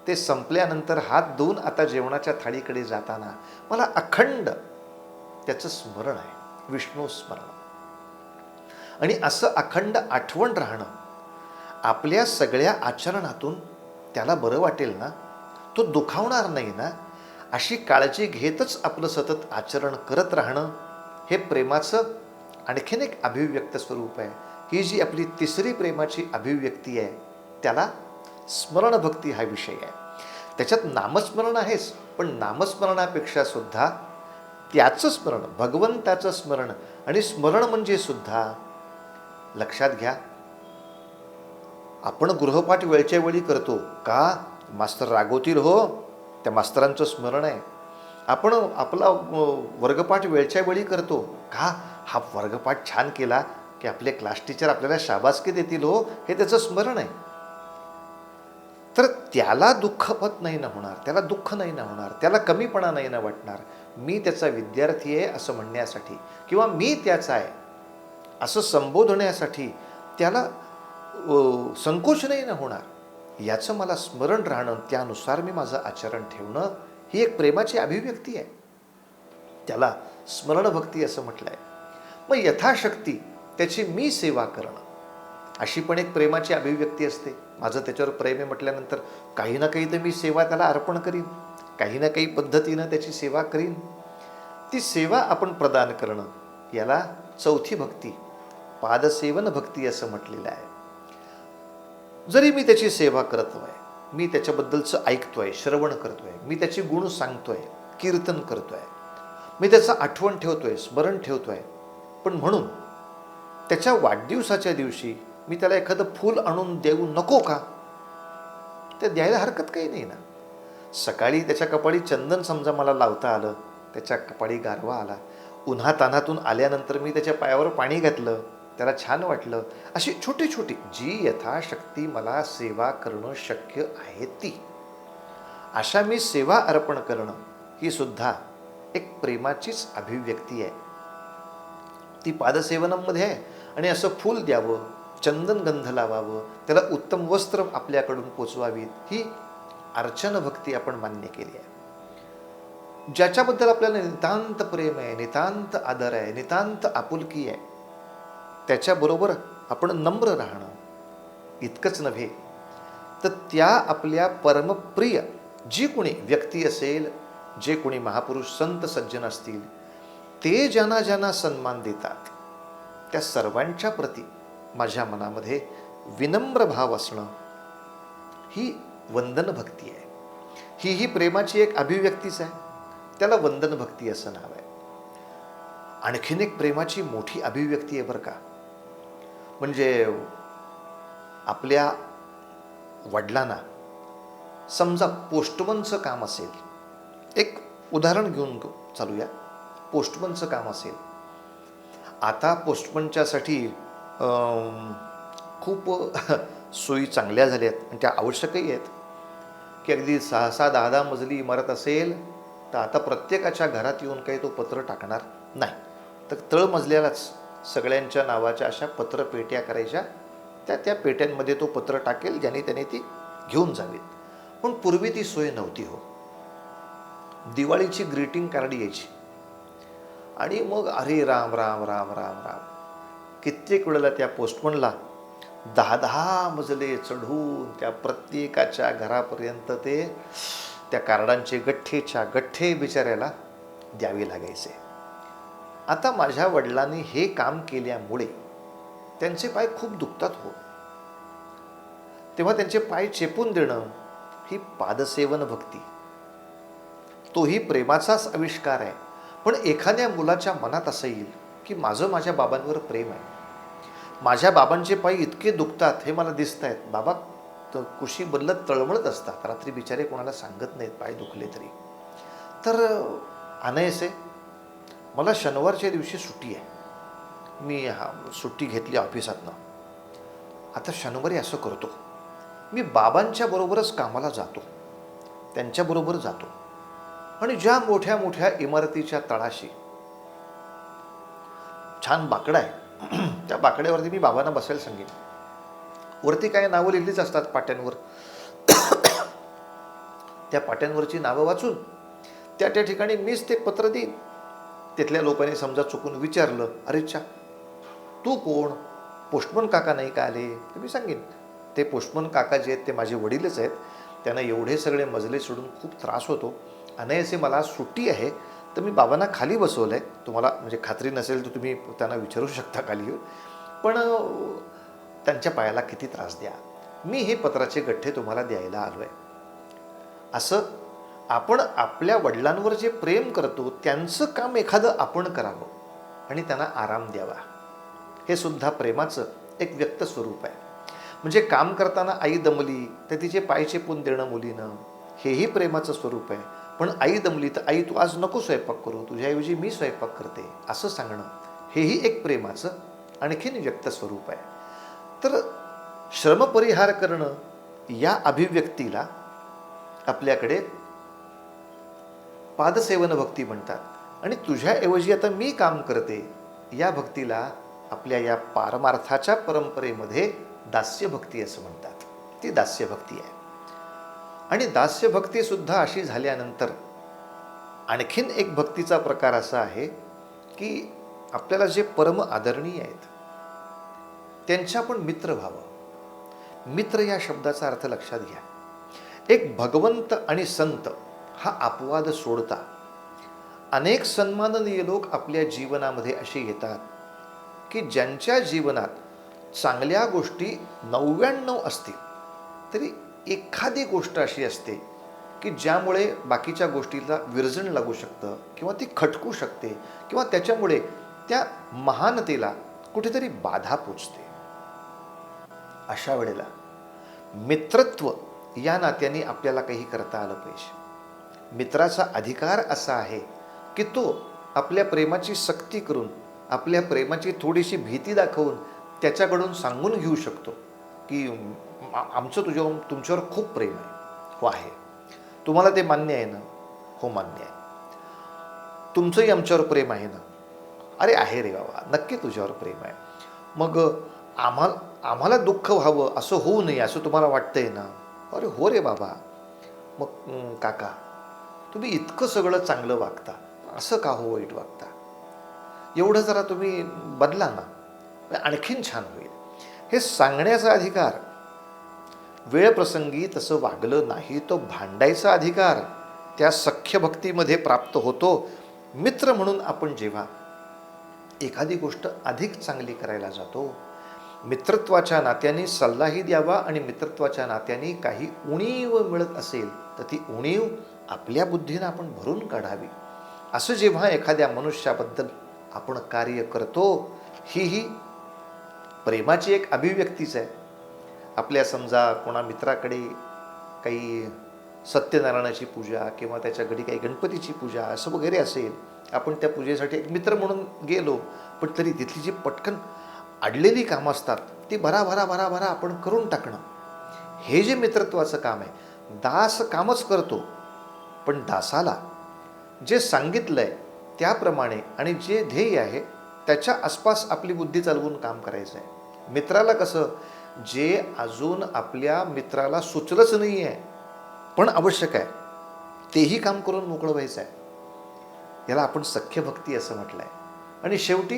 ते संपल्यानंतर हात धुवून आता जेवणाच्या थाळीकडे जाताना मला अखंड त्याचं स्मरण आहे, विष्णू स्मरण. आणि असं अखंड आठवण राहणं आपल्या सगळ्या आचरणातून त्याला बरं वाटेल ना, तो दुखावणार नाही ना, अशी काळजी घेतच आपलं सतत आचरण करत राहणं, हे प्रेमाचं आणखीन एक अभिव्यक्त स्वरूप आहे. ही जी आपली तिसरी प्रेमाची अभिव्यक्ती आहे त्याला स्मरणभक्ती हा विषय आहे. त्याच्यात नामस्मरण आहेच, पण नामस्मरणापेक्षा सुद्धा त्याचं स्मरण, भगवंताचं स्मरण. आणि स्मरण म्हणजे सुद्धा लक्षात घ्या, आपण गृहपाठ वेळच्या वेळी करतो का? मास्तर रागवतील हो, त्या मास्तरांचं स्मरण आहे. आपण आपला वर्गपाठ वेळच्या वेळी करतो का? हा वर्गपाठ छान केला की आपले क्लास टीचर आपल्याला शाबासकी देतील हो, हे त्याचं स्मरण आहे. तर त्याला दुःखपत नाही ना होणार, त्याला दुःख नाही ना होणार, त्याला कमीपणा नाही ना वाटणार. मी त्याचा विद्यार्थी आहे असं म्हणण्यासाठी किंवा मी त्याचा आहे असं संबोधण्यासाठी त्याला संकोच नाही ना होणार. याचं मला स्मरण राहणं, त्यानुसार मी माझं आचरण ठेवणं, ही एक प्रेमाची अभिव्यक्ती आहे. त्याला स्मरणभक्ती असं म्हटलं आहे. मग यथाशक्ती त्याची मी सेवा करणं, अशी पण एक प्रेमाची अभिव्यक्ती असते. माझं त्याच्यावर प्रेम आहे म्हटल्यानंतर काही ना काही तर मी सेवा त्याला अर्पण करीन, काही ना काही पद्धतीनं त्याची सेवा करीन. ती सेवा आपण प्रदान करणं, याला चौथी भक्ती, पादसेवन भक्ती असं म्हटलेलं आहे. जरी मी त्याची सेवा करतोय, मी त्याच्याबद्दलचं ऐकतोय, श्रवण करतोय, मी त्याची गुण सांगतोय, कीर्तन करतोय, मी त्याचं आठवण ठेवतोय, स्मरण ठेवतोय, पण म्हणून त्याच्या वाढदिवसाच्या दिवशी मी त्याला एखादं फूल आणून देऊ नको का? ते द्यायला हरकत काही नाही ना. सकाळी त्याच्या कपाळी चंदन समजा मला लावता आलं, त्याच्या कपाळी गारवा आला, उन्हातान्हातून आल्यानंतर मी त्याच्या पायावर पाणी घातलं, त्याला छान वाटलं, अशी छोटी छोटी जी यथाशक्ती मला सेवा करणं शक्य आहे ती, अशा मी सेवा अर्पण करणं, ही सुद्धा एक प्रेमाचीच अभिव्यक्ती आहे. ती पादसेवनामध्ये आहे. आणि असं फूल द्यावं, चंदन गंध लावावं, त्याला उत्तम वस्त्र आपल्याकडून पोचवावीत, ही अर्चन भक्ती आपण मान्य केली आहे. ज्याच्याबद्दल आपल्याला नितांत प्रेम आहे, नितांत आदर आहे, नितांत आपुलकी आहे, त्याच्याबरोबर आपण नम्र राहणं इतकंच नव्हे, तर त्या आपल्या परमप्रिय जी कोणी व्यक्ती असेल, जे कोणी महापुरुष संत सज्जन असतील, ते ज्यांना ज्यांना सन्मान देतात, त्या सर्वांच्या प्रती माझ्या मनामध्ये विनम्र भाव असणं, ही वंदन भक्ती आहे. ही प्रेमाची एक अभिव्यक्तीच आहे, त्याला वंदन भक्ती असं नाव आहे. आणखीन एक प्रेमाची मोठी अभिव्यक्ती आहे बरं का, म्हणजे आपल्या वडिलांना समजा पोस्टमनचं काम असेल, एक उदाहरण घेऊन चालूया. पोस्टमनचं काम असेल, आता पोस्टमनच्यासाठी खूप सोयी चांगल्या झाल्या आहेत आणि त्या आवश्यकही आहेत, की अगदी 6-6, 10-10 मजली इमारत असेल तर आता प्रत्येकाच्या घरात येऊन काही तो पत्र टाकणार नाही, तर तळमजल्यालाच सगळ्यांच्या नावाच्या अशा पत्रपेट्या करायच्या, त्या पेट्यांमध्ये तो पत्र टाकेल, ज्याने त्याने ती घेऊन जावीत. पण पूर्वी ती सोय नव्हती हो. दिवाळीची ग्रीटिंग कार्ड यायची आणि मग अरे राम राम राम राम राम, कित्येक वेळेला त्या पोस्टमनला 10-10 मजले चढून त्या प्रत्येकाच्या घरापर्यंत ते त्या कार्डांचे गठ्ठेच्या गठ्ठे बिचाऱ्याला द्यावे लागायचे. आता माझ्या वडिलांनी हे काम केल्यामुळे त्यांचे पाय खूप दुखतात हो. तेव्हा त्यांचे पाय चेपून देणं ही पादसेवन भक्ती, तोही प्रेमाचाच आविष्कार आहे. पण एखाद्या मुलाच्या मनात असं येईल की माझं माझ्या बाबांवर प्रेम आहे, माझ्या बाबांचे पाय इतके दुखतात हे मला दिसत आहेत, बाबा कुशी बदलत तळमळत असतात, रात्री बिचारे कोणाला सांगत नाहीत पाय दुखले तरी. तर अनायसे मला शनिवारच्या दिवशी सुट्टी आहे, मी सुट्टी घेतली ऑफिसातनं. आता शनिवारी असं करतो, मी बाबांच्या बरोबरच कामाला जातो, त्यांच्याबरोबर जातो आणि ज्या मोठ्या मोठ्या इमारतीच्या तळाशी छान बाकडा आहे त्या बाकड्यावरती मी बाबांना बसायला सांगेन. वरती काय नावं लिहिलीच असतात पाट्यांवर, त्या पाट्यांवरची नावं वाचून त्या त्या ठिकाणी मीच ते पत्र देईन. तिथल्या लोकांनी समजा चुकून विचारलं, अरे चा तू कोण, पोस्टमन काका नाही का आले, तर मी सांगेन ते पोस्टमन काका जे आहेत ते माझे वडीलच आहेत, त्यांना एवढे सगळे मजले सोडून खूप त्रास होतो, अनायासे मला सुट्टी आहे, तर मी बाबांना खाली बसवलं आहे. तुम्हाला म्हणजे खात्री नसेल तर तुम्ही त्यांना विचारू शकता खाली येऊन, पण त्यांच्या पायाला किती त्रास द्या, मी हे पत्राचे गठ्ठे तुम्हाला द्यायला आलो आहे. असं आपण आपल्या वडिलांवर जे प्रेम करतो त्यांचं काम एखादं आपण करावं आणि त्यांना आराम द्यावा, हे सुद्धा प्रेमाचं एक व्यक्त स्वरूप आहे. म्हणजे काम करताना आई दमली तर तिचे पाय चेपून देणं मुलीनं, हेही प्रेमाचं स्वरूप आहे. पण आई दमली तर आई तू आज नको स्वयंपाक करू, तुझ्याऐवजी मी स्वयंपाक करते असं सांगणं, हेही एक प्रेमाचं आणखीन व्यक्त स्वरूप आहे. तर श्रमपरिहार करणं या अभिव्यक्तीला आपल्याकडे पादसेवन भक्ती म्हणतात आणि तुझ्याऐवजी आता मी काम करते या भक्तीला आपल्या या पारमार्थाच्या परंपरेमध्ये दास्यभक्ती असं म्हणतात. ती दास्यभक्ती आहे. आणि दास्यभक्ती सुद्धा अशी झाल्यानंतर आणखीन एक भक्तीचा प्रकार असा आहे की आपल्याला जे परम आदरणीय आहेत त्यांच्या आपण मित्र व्हावं. मित्र या शब्दाचा अर्थ लक्षात घ्या. एक भगवंत आणि संत हा अपवाद सोडता अनेक सन्माननीय लोक आपल्या जीवनामध्ये असे येतात की ज्यांच्या जीवनात चांगल्या गोष्टी 99 असतील तरी एखादी गोष्ट अशी असते की ज्यामुळे बाकीच्या गोष्टीला विरजण लागू शकतं किंवा ती खटकू शकते किंवा त्याच्यामुळे त्या महानतेला कुठेतरी बाधा पोचते. अशा वेळेला मित्रत्व या नात्याने आपल्याला काही करता आलं पाहिजे. मित्राचा अधिकार असा आहे की तो आपल्या प्रेमाची सक्ती करून, आपल्या प्रेमाची थोडीशी भीती दाखवून त्याच्याकडून सांगून घेऊ शकतो की आमचं तुमच्यावर खूप प्रेम आहे. हो आहे. तुम्हाला ते मान्य आहे ना? हो मान्य आहे. तुमचंही आमच्यावर प्रेम आहे ना? अरे आहे रे बाबा, नक्की तुझ्यावर प्रेम आहे. मग आम्हाला दुःख व्हावं असं होऊ नये असं तुम्हाला वाटतंय ना? अरे हो रे बाबा. मग काका तुम्ही इतकं सगळं चांगलं वागता, असं का हो वाईट वागता? एवढं जरा तुम्ही बदला ना, आणखीन छान होईल. हे सांगण्याचा अधिकार, वेळप्रसंगी तसं वागलं नाही तो भांडायचा अधिकार त्या सख्यभक्तीमध्ये प्राप्त होतो. मित्र म्हणून आपण जेव्हा एखादी गोष्ट अधिक चांगली करायला जातो, मित्रत्वाच्या नात्याने सल्लाही द्यावा आणि मित्रत्वाच्या नात्याने काही उणीव मिळत असेल तर ती उणीव आपल्या बुद्धीनं आपण भरून काढावी. असं जेव्हा एखाद्या मनुष्याबद्दल आपण कार्य करतो, ही प्रेमाची एक अभिव्यक्तीच आहे. आपल्या समजा कोणा मित्राकडे काही सत्यनारायणाची पूजा किंवा त्याच्या घरी काही गणपतीची पूजा असं वगैरे असेल, आपण त्या पूजेसाठी एक मित्र म्हणून गेलो, पण तरी तिथली जी पटकन अडलेली कामं असतात ती भरा आपण करून टाकणं, हे जे मित्रत्वाचं काम आहे. दास कामच करतो, पण दासाला जे सांगितलंय त्याप्रमाणे आणि जे ध्येय आहे त्याच्या आसपास आपली बुद्धी चालवून काम करायचं आहे. मित्राला कसं, जे अजून आपल्या मित्राला सुचलंच नाही आहे पण आवश्यक आहे तेही काम करून मोकळं व्हायचं आहे. याला आपण सख्य भक्ती असं म्हटलं आहे. आणि शेवटी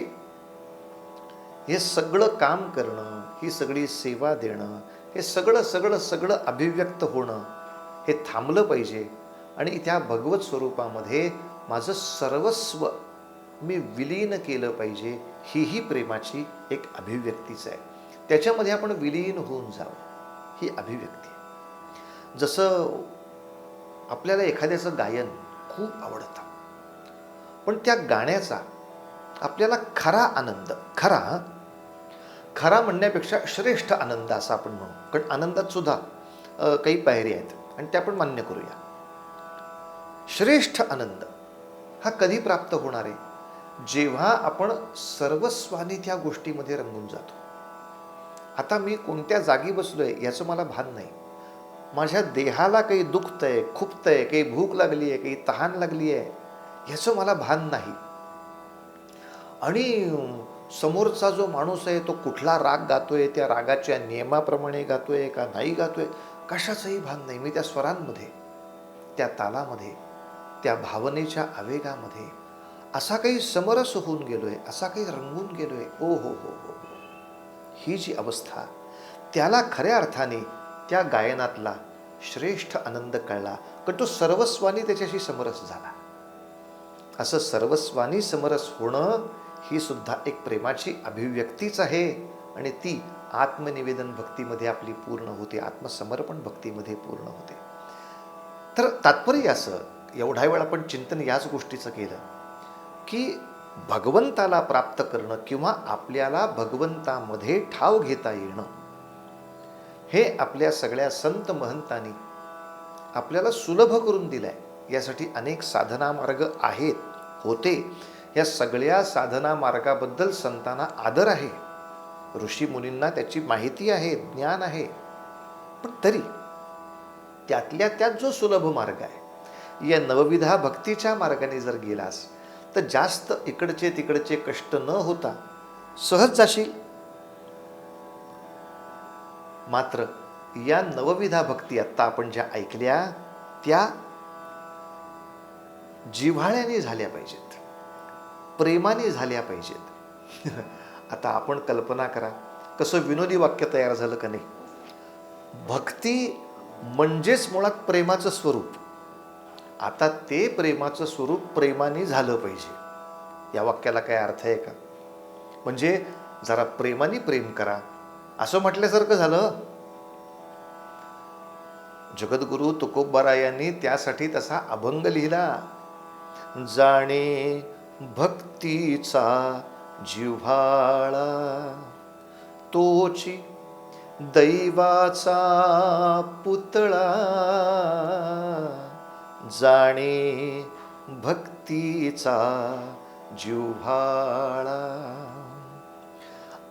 हे सगळं काम करणं, ही सगळी सेवा देणं, हे सगळं सगळं सगळं अभिव्यक्त होणं हे थांबलं पाहिजे. आणि त्या भगवत स्वरूपामध्ये माझं सर्वस्व मी विलीन केलं पाहिजे. ही प्रेमाची एक अभिव्यक्तीच आहे. त्याच्यामध्ये आपण विलीन होऊन जावं, ही अभिव्यक्ती आहे. जसं आपल्याला एखाद्याचं गायन खूप आवडतं, पण त्या गाण्याचा आपल्याला खरा आनंद, खरा म्हणण्यापेक्षा श्रेष्ठ आनंद असा आपण म्हणू, कारण आनंदात सुद्धा काही पायरी आहेत आणि त्या आपण मान्य करूया. श्रेष्ठ आनंद हा कधी प्राप्त होणार आहे? जेव्हा आपण सर्वस्वाने त्या गोष्टीमध्ये रंगून जातो. आता मी कोणत्या जागी बसलोय याचं मला भान नाही. माझ्या देहाला काही दुखतंय, खुपतंय, काही भूक लागली आहे, काही तहान लागली आहे, ह्याचं मला भान नाही. आणि समोरचा जो माणूस आहे तो कुठला राग गातोय, त्या रागाच्या नियमाप्रमाणे गातोय का नाही गातोय, कशाचंही भान नाही. मी त्या स्वरांमध्ये, त्या तालामध्ये, त्या भावनेच्या आवेगामध्ये असा काही समरस होऊन गेलोय, असा काही रंगून गेलोय. ओ हो हो हो, ही जी अवस्था, त्याला खऱ्या अर्थाने त्या गायनातला श्रेष्ठ आनंद कळला, कारण तो सर्वस्वानी त्याच्याशी समरस झाला. असं सर्वस्वानी समरस होणं ही सुद्धा एक प्रेमाची अभिव्यक्तीच आहे. आणि ती आत्मनिवेदन भक्तीमध्ये आपली पूर्ण होते, आत्मसमर्पण भक्तीमध्ये पूर्ण होते. तर तात्पर्य असं, एवढा वेळ आपण चिंतन याच गोष्टीचं केलं की भगवंताला प्राप्त करणं किंवा आपल्याला भगवंतामध्ये ठाव घेता येणं, हे आपल्या सगळ्या संत महंतांनी आपल्याला सुलभ करून दिलंय. यासाठी अनेक साधना मार्ग आहेत, होते. या सगळ्या साधना मार्गाबद्दल संतांना आदर आहे, ऋषीमुनींना त्याची माहिती आहे, ज्ञान आहे. पण तरी त्यातल्या त्यात जो सुलभ मार्ग आहे, या नवविधा भक्तीच्या मार्गाने जर गेलास तर जास्त इकडचे तिकडचे कष्ट न होता सहज जाशील. मात्र या नवविधा भक्ती आत्ता आपण ज्या ऐकल्या त्या जिव्हाळ्याने झाल्या पाहिजेत, प्रेमाने झाल्या पाहिजेत. आता आपण कल्पना करा कसं विनोदी वाक्य तयार झालं का नाही. भक्ती म्हणजेच मुळात प्रेमाचं स्वरूप. आता ते प्रेमाचं स्वरूप प्रेमाने झालं पाहिजे. या वाक्याला काय अर्थ आहे का? म्हणजे जरा प्रेमाने प्रेम करा असं म्हटल्यासारखं झालं. जगद्गुरु तुकोबारायांनी त्यासाठी तसा अभंग लिहिला. जाणे भक्तीचा जिव्हाळा, तोची दैवाचा पुतळा. जाणे भक्तीचा जिव्हाळा,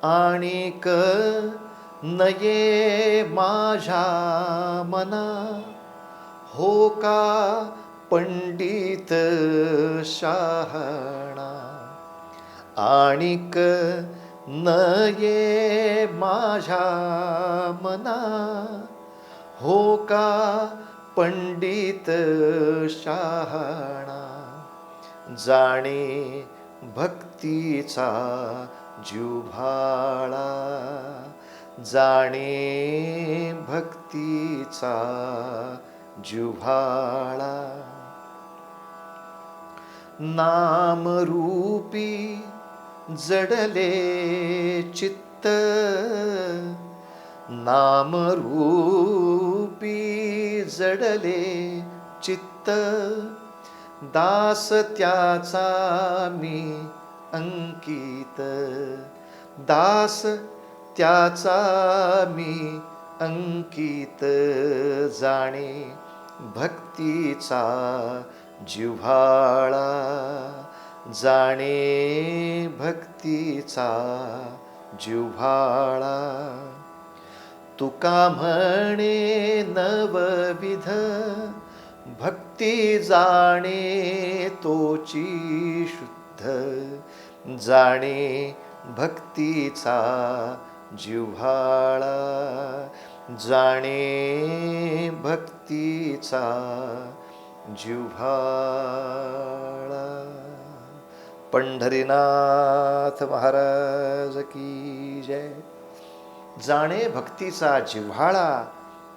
आणिक नये माझ्या मना, हो का पंडित शहाणा. आणिक नये माझ्या मना, हो का पंडित शहाणा. जाणे भक्तीचा जिव्हाळा, जाणे भक्तीचा जिव्हाळा. नामरूपी जडले चित्त, नामरूपी जडले चित्त. दास त्याचा मी अंकित, दास त्याचा मी अंकित. जाणे भक्तीचा जिव्हाळा, जाणे भक्तीचा जिव्हाळा. तुका म्हणे नवविध भक्ती, जाणे तोची शुद्ध. जाणे भक्तीचा जिव्हाळा, जाणे भक्तीचा जिव्हाळा. पंढरीनाथ महाराज की जय. जाणे भक्तीचा जिव्हाळा,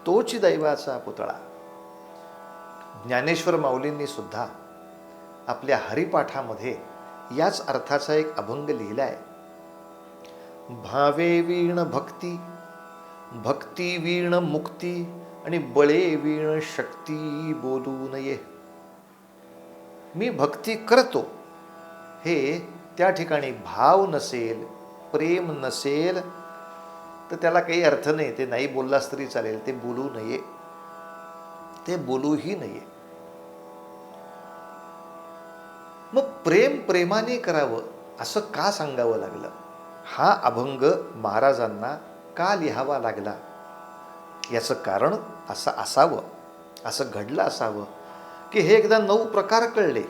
तोच दैवाचा पुतळा. ज्ञानेश्वर माऊलींनी सुद्धा आपल्या हरिपाठामध्ये याच अर्थाचा एक अभंग लिहिलाय. भावे वीण भक्ती, भक्ती वीण मुक्ती, आणि बळे वीण शक्ती बोलू नये. मी भक्ती करतो, हे त्या ठिकाणी भाव नसेल, प्रेम नसेल, तर त्याला काही अर्थ नाही. ते नाही बोललास तरी चालेल, ते बोलू नये, ते बोलूही नये. मग प्रेम प्रेमाने करावं असं का सांगावं लागलं? हा अभंग महाराजांना का लिहावा लागला? याचं कारण असं असावं, असं घडलं असावं की हे एकदा 9 प्रकार कळले,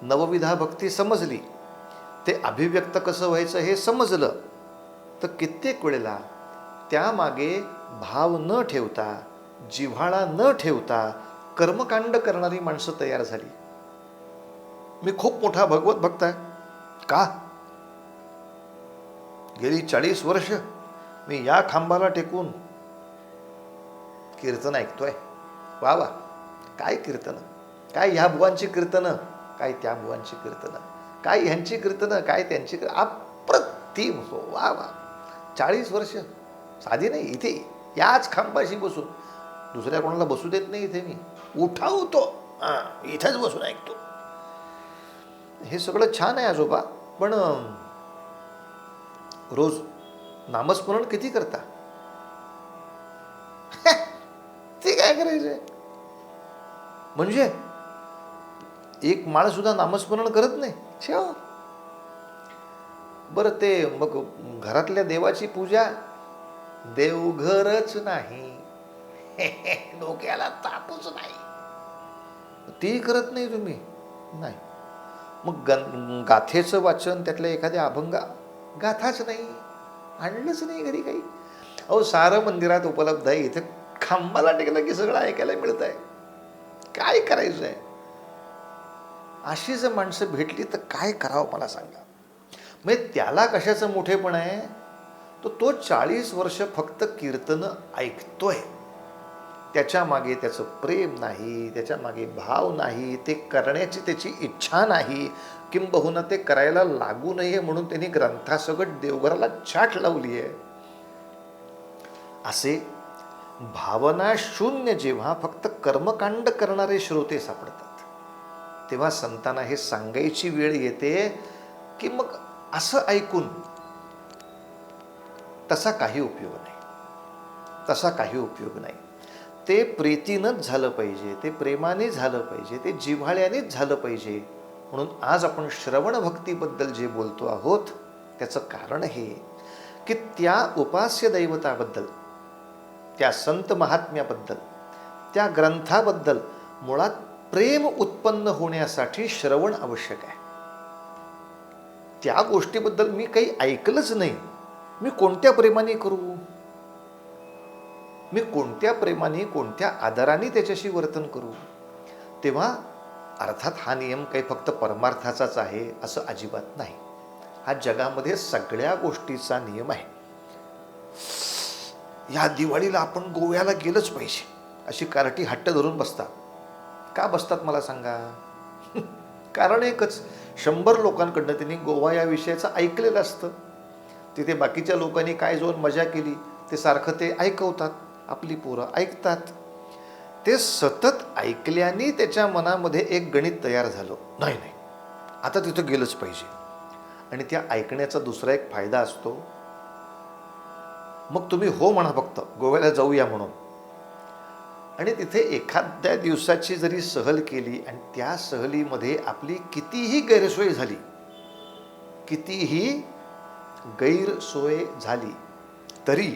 नवविधा भक्ती समजली, ते अभिव्यक्त कसं व्हायचं हे समजलं, तर कित्येक वेळेला त्यामागे भाव न ठेवता, जिव्हाळा न ठेवता कर्मकांड करणारी माणसं तयार झाली. मी खूप मोठा भगवत भक्त आहे का? गेली 40 वर्ष मी या खांबाला टेकून कीर्तन ऐकतोय. वा वा, काय कीर्तन, काय ह्या बुवांची कीर्तनं, काय त्या बुवांची कीर्तनं, काय ह्यांची कीर्तनं, काय त्यांची अप्रतिम. हो, वा वा. 40 वर्ष साधी नाही, इथे याच खांबाशी बसून, दुसऱ्या कोणाला बसू देत नाही इथे. मी उठावतो, इथेच बसून ऐकतो. हे सगळं छान आहे आजोबा, पण रोज नामस्मरण किती करता? ते काय करायचंय? म्हणजे एक माळ सुद्धा नामस्मरण करत नाही. शेव बरं, ते मग घरातल्या देवाची पूजा, देवघरच नाही, डोक्याला तापच नाही, ती करत नाही तुम्ही. नाही. मग गाथेचं वाचन, त्यातल्या एखाद्या अभंगा, गाथाच नाही, आणलंच नाही घरी काही. अहो, सारं मंदिरात उपलब्ध आहे, इथे खांबाला टेकलं की सगळं ऐकायला मिळत आहे. काय करायचं आहे? अशी जर माणसं भेटली तर काय करावं मला सांगा. म्हणजे त्याला कशाचं मोठेपण आहे? तो 40 वर्ष फक्त कीर्तनं ऐकतोय, त्याच्या मागे त्याचं प्रेम नाही, त्याच्या मागे भाव नाही, ते करण्याची त्याची इच्छा नाही, किंबहुना ते करायला लागू नये म्हणून त्यांनी ग्रंथासकट देवघराला छाट लावली आहे. असे भावना शून्य जेव्हा फक्त कर्मकांड करणारे श्रोते सापडतात, तेव्हा संतांना हे सांगायची वेळ येते की मग असं ऐकून तसा काही उपयोग नाही, तसा काही उपयोग नाही. ते प्रीतीनंच झालं पाहिजे, ते प्रेमाने झालं पाहिजे, ते जिव्हाळ्यानेच झालं पाहिजे. म्हणून आज आपण श्रवण भक्तीबद्दल जे बोलतो आहोत, त्याचं कारण हे की त्या उपास्य दैवताबद्दल, त्या संत महात्म्याबद्दल, त्या ग्रंथाबद्दल मुळात प्रेम उत्पन्न होण्यासाठी श्रवण आवश्यक आहे. त्या गोष्टीबद्दल मी काही ऐकलंच नाही, मी कोणत्या प्रेमाने करू? मी कोणत्या प्रेमाने, कोणत्या आदराने त्याच्याशी वर्तन करू? तेव्हा अर्थात हा नियम काही फक्त परमार्थाचाच आहे असं अजिबात नाही. हा जगामध्ये सगळ्या गोष्टीचा नियम आहे. या दिवाळीला आपण गोव्याला गेलंच पाहिजे अशी कार्टी हट्ट धरून बसतात. का बसतात मला सांगा? कारण एकच, 100 लोकांकडनं त्यांनी गोवा या विषयाचं ऐकलेलं असतं. तिथे बाकीच्या लोकांनी काय जाऊन मजा केली ते सारखं ते ऐकवतात, आपली पोरं ऐकतात. ते सतत ऐकल्याने त्याच्या मनामध्ये एक गणित तयार झालं, नाही नाही आता तिथं गेलंच पाहिजे. आणि त्या ऐकण्याचा दुसरा एक फायदा असतो, मग तुम्ही हो म्हणा फक्त, गोव्याला जाऊया म्हणून, आणि तिथे एखाद्या दिवसाची जरी सहल केली आणि त्या सहलीमध्ये आपली कितीही गैरसोय झाली, कितीही गैरसोय झाली तरी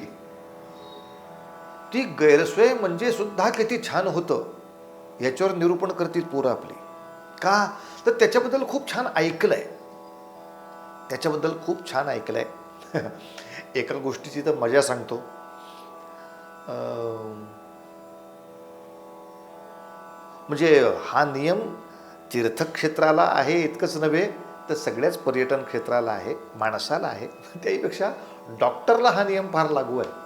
ती गैरसोय म्हणजे सुद्धा किती छान होतं याच्यावर निरूपण करतील पोरं आपली. का तर त्याच्याबद्दल खूप छान ऐकलंय, त्याच्याबद्दल खूप छान ऐकलंय. एका गोष्टीची तर मजा सांगतो. म्हणजे हा नियम तीर्थक्षेत्राला आहे इतकंच नव्हे तर सगळ्याच पर्यटन क्षेत्राला आहे, माणसाला आहे. त्याहीपेक्षा डॉक्टरला हा नियम फार लागू आहे.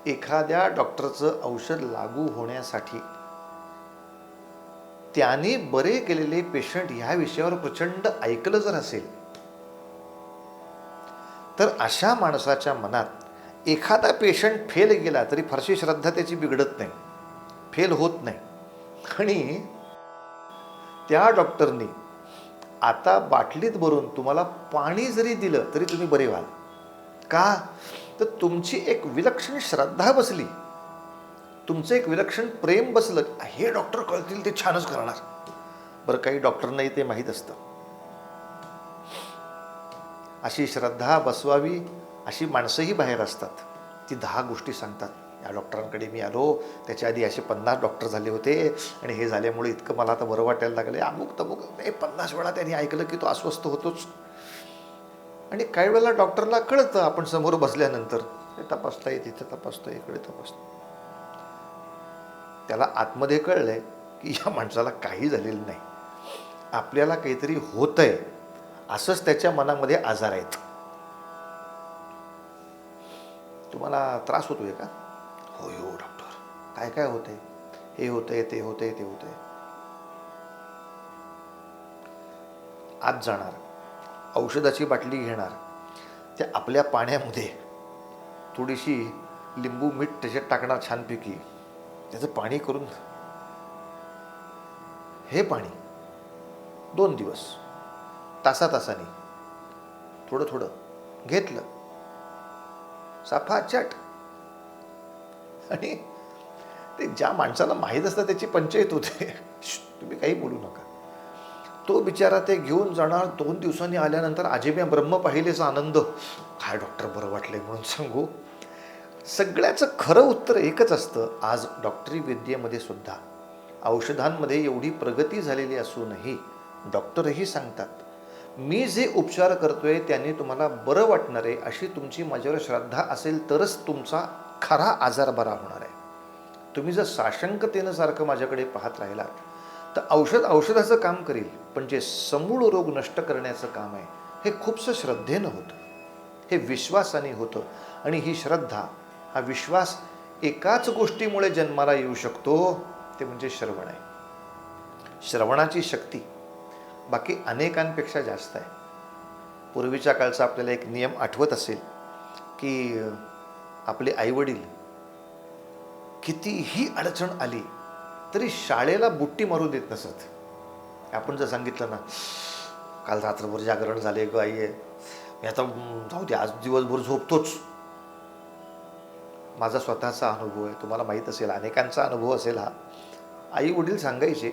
एखाद्या डॉक्टरचं औषध लागू होण्यासाठी त्याने बरे केलेले पेशंट ह्या विषयावर प्रचंड ऐकलं जर असेल तर अशा माणसाच्या मनात एखादा पेशंट फेल गेला तरी फारशी श्रद्धा त्याची बिघडत नाही, फेल होत नाही. आणि त्या डॉक्टरनी आता बाटलीत भरून तुम्हाला पाणी जरी दिलं तरी तुम्ही बरे व्हाल. का? तर तुमची एक विलक्षण श्रद्धा बसली, तुमचं एक विलक्षण प्रेम बसलं. हे डॉक्टर कळतील ते छानच करणार. बरं, काही डॉक्टरनाही ते माहीत असतं. अशी श्रद्धा बसवावी अशी माणसंही बाहेर असतात. ती 10 गोष्टी सांगतात. या डॉक्टरांकडे मी आलो, त्याच्या आधी असे 50 डॉक्टर झाले होते आणि हे झाल्यामुळे इतकं मला आता बरं वाटायला लागलं. अमुक तमुक 50 वेळा त्यांनी ऐकलं की तो अस्वस्थ होतोच. आणि काही वेळेला डॉक्टरला कळतं आपण समोर बसल्यानंतर हे तपासताय, तिथं तपासतोय, इकडे तपासतोय. त्याला आतमध्ये कळलंय की या माणसाला काही झालेलं नाही, आपल्याला काहीतरी होतंय, असंच त्याच्या मनामध्ये आजार आहेत. तुम्हाला त्रास होतोय का? होय हो डॉक्टर. काय काय होतंय? हे होतंय, ते होतंय, ते होतंय. आत जाणार, औषधाची बाटली घेणार, त्या आपल्या पाण्यामध्ये थोडीशी लिंबू मीठ त्याच्यात टाकणार छानपैकी, त्याचं पाणी करून हे पाणी 2 दिवस तासातासाने थोडं थोडं घेतलं, साफा चट. आणि ते ज्या माणसाला माहीत असतं त्याची पंचायत होते. तुम्ही काही बोलू नका. तो बिचारा ते घेऊन जाणार. 2 दिवसांनी आल्यानंतर आजेब्या ब्रह्म पाहिलेचा आनंद. काय डॉक्टर बरं वाटलंय म्हणून सांगू. सगळ्याचं खरं उत्तर एकच असतं. आज डॉक्टरी विद्येमध्ये सुद्धा औषधांमध्ये एवढी प्रगती झालेली असूनही डॉक्टरही सांगतात, मी जे उपचार करतोय त्याने तुम्हाला बरं वाटणार आहे, अशी तुमची माझ्यावर श्रद्धा असेल तरच तुमचा खरा आजार बरा होणार आहे. तुम्ही जर साशंकतेनं सारखं माझ्याकडे पाहत राहिलात तर औषधाचं काम करील, पण जे समूळ रोग नष्ट करण्याचं काम आहे हे खूपसं श्रद्धेनं होतं, हे विश्वासाने होतं. आणि ही श्रद्धा, हा विश्वास एकाच गोष्टीमुळे जन्माला येऊ शकतो, ते म्हणजे श्रवण आहे. श्रवणाची शक्ती बाकी अनेकांपेक्षा जास्त आहे. पूर्वीच्या काळचा आपल्याला एक नियम आठवत असेल की आपले आईवडील कितीही अडचण आली तरी शाळेला बुट्टी मारू देत नसत. आपण जर सांगितलं ना, काल रात्रभर जागरण झाले ग आई, मी आता जाऊ दे, आज दिवसभर झोपतोच. माझा स्वतःचा अनुभव आहे, तुम्हाला माहीत असेल, अनेकांचा अनुभव असेल हा. आई वडील सांगायचे,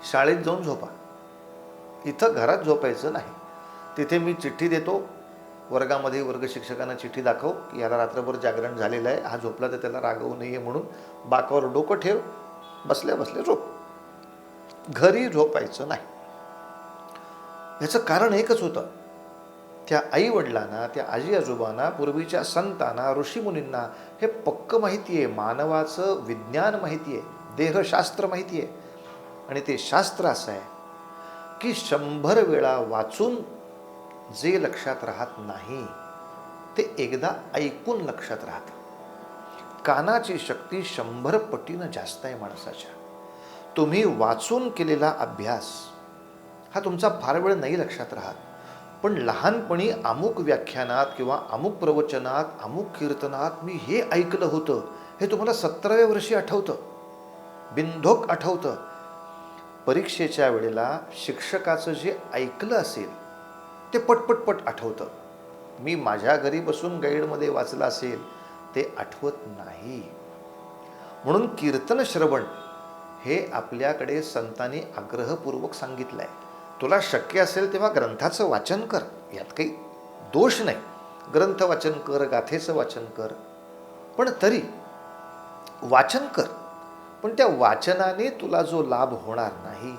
शाळेत जाऊन झोपा, इथं घरात झोपायचं नाही. तिथे मी चिठ्ठी देतो वर्गामध्ये, वर्ग शिक्षकांना चिठ्ठी दाखव की याला रात्रभर जागरण झालेलं आहे, हा झोपला तर त्याला रागवू नये म्हणून बाकावर डोकं ठेव, बसल्या बसल्या झोप, घरी झोपायचं नाही. याचं कारण एकच होतं, त्या आई वडिलांना, त्या आजी आजोबांना, पूर्वीच्या संतांना, ऋषीमुनींना हे पक्क माहिती आहे, मानवाचं विज्ञान माहिती आहे, देहशास्त्र माहिती आहे. आणि ते शास्त्र असं आहे की 100 वेळा वाचून जे लक्षात राहत नाही ते एकदा ऐकून लक्षात राहतं. कानाची शक्ती 100 पटीनं जास्त आहे माणसाच्या. तुम्ही वाचून केलेला अभ्यास हा तुमचा फार वेळ नाही लक्षात राहत, पण लहानपणी अमुक व्याख्यानात किंवा अमुक प्रवचनात, अमुक कीर्तनात मी हे ऐकलं होतं, हे तुम्हाला 17व्या वर्षी आठवतं, बिनधोक आठवतं. परीक्षेच्या वेळेला शिक्षकाचं जे ऐकलं असेल ते पटपटपट आठवतं. मी माझ्या घरी बसून गाईडमध्ये वाचलं असेल ते आठवत नाही. म्हणून कीर्तन श्रवण हे आपल्याकडे संतांनी आग्रहपूर्वक सांगितलं आहे. तुला शक्य असेल तेव्हा ग्रंथाचं वाचन कर, यात काही दोष नाही. ग्रंथ वाचन कर, गाथेचं वाचन कर, पण तरी वाचन कर. पण त्या वाचनाने तुला जो लाभ होणार नाही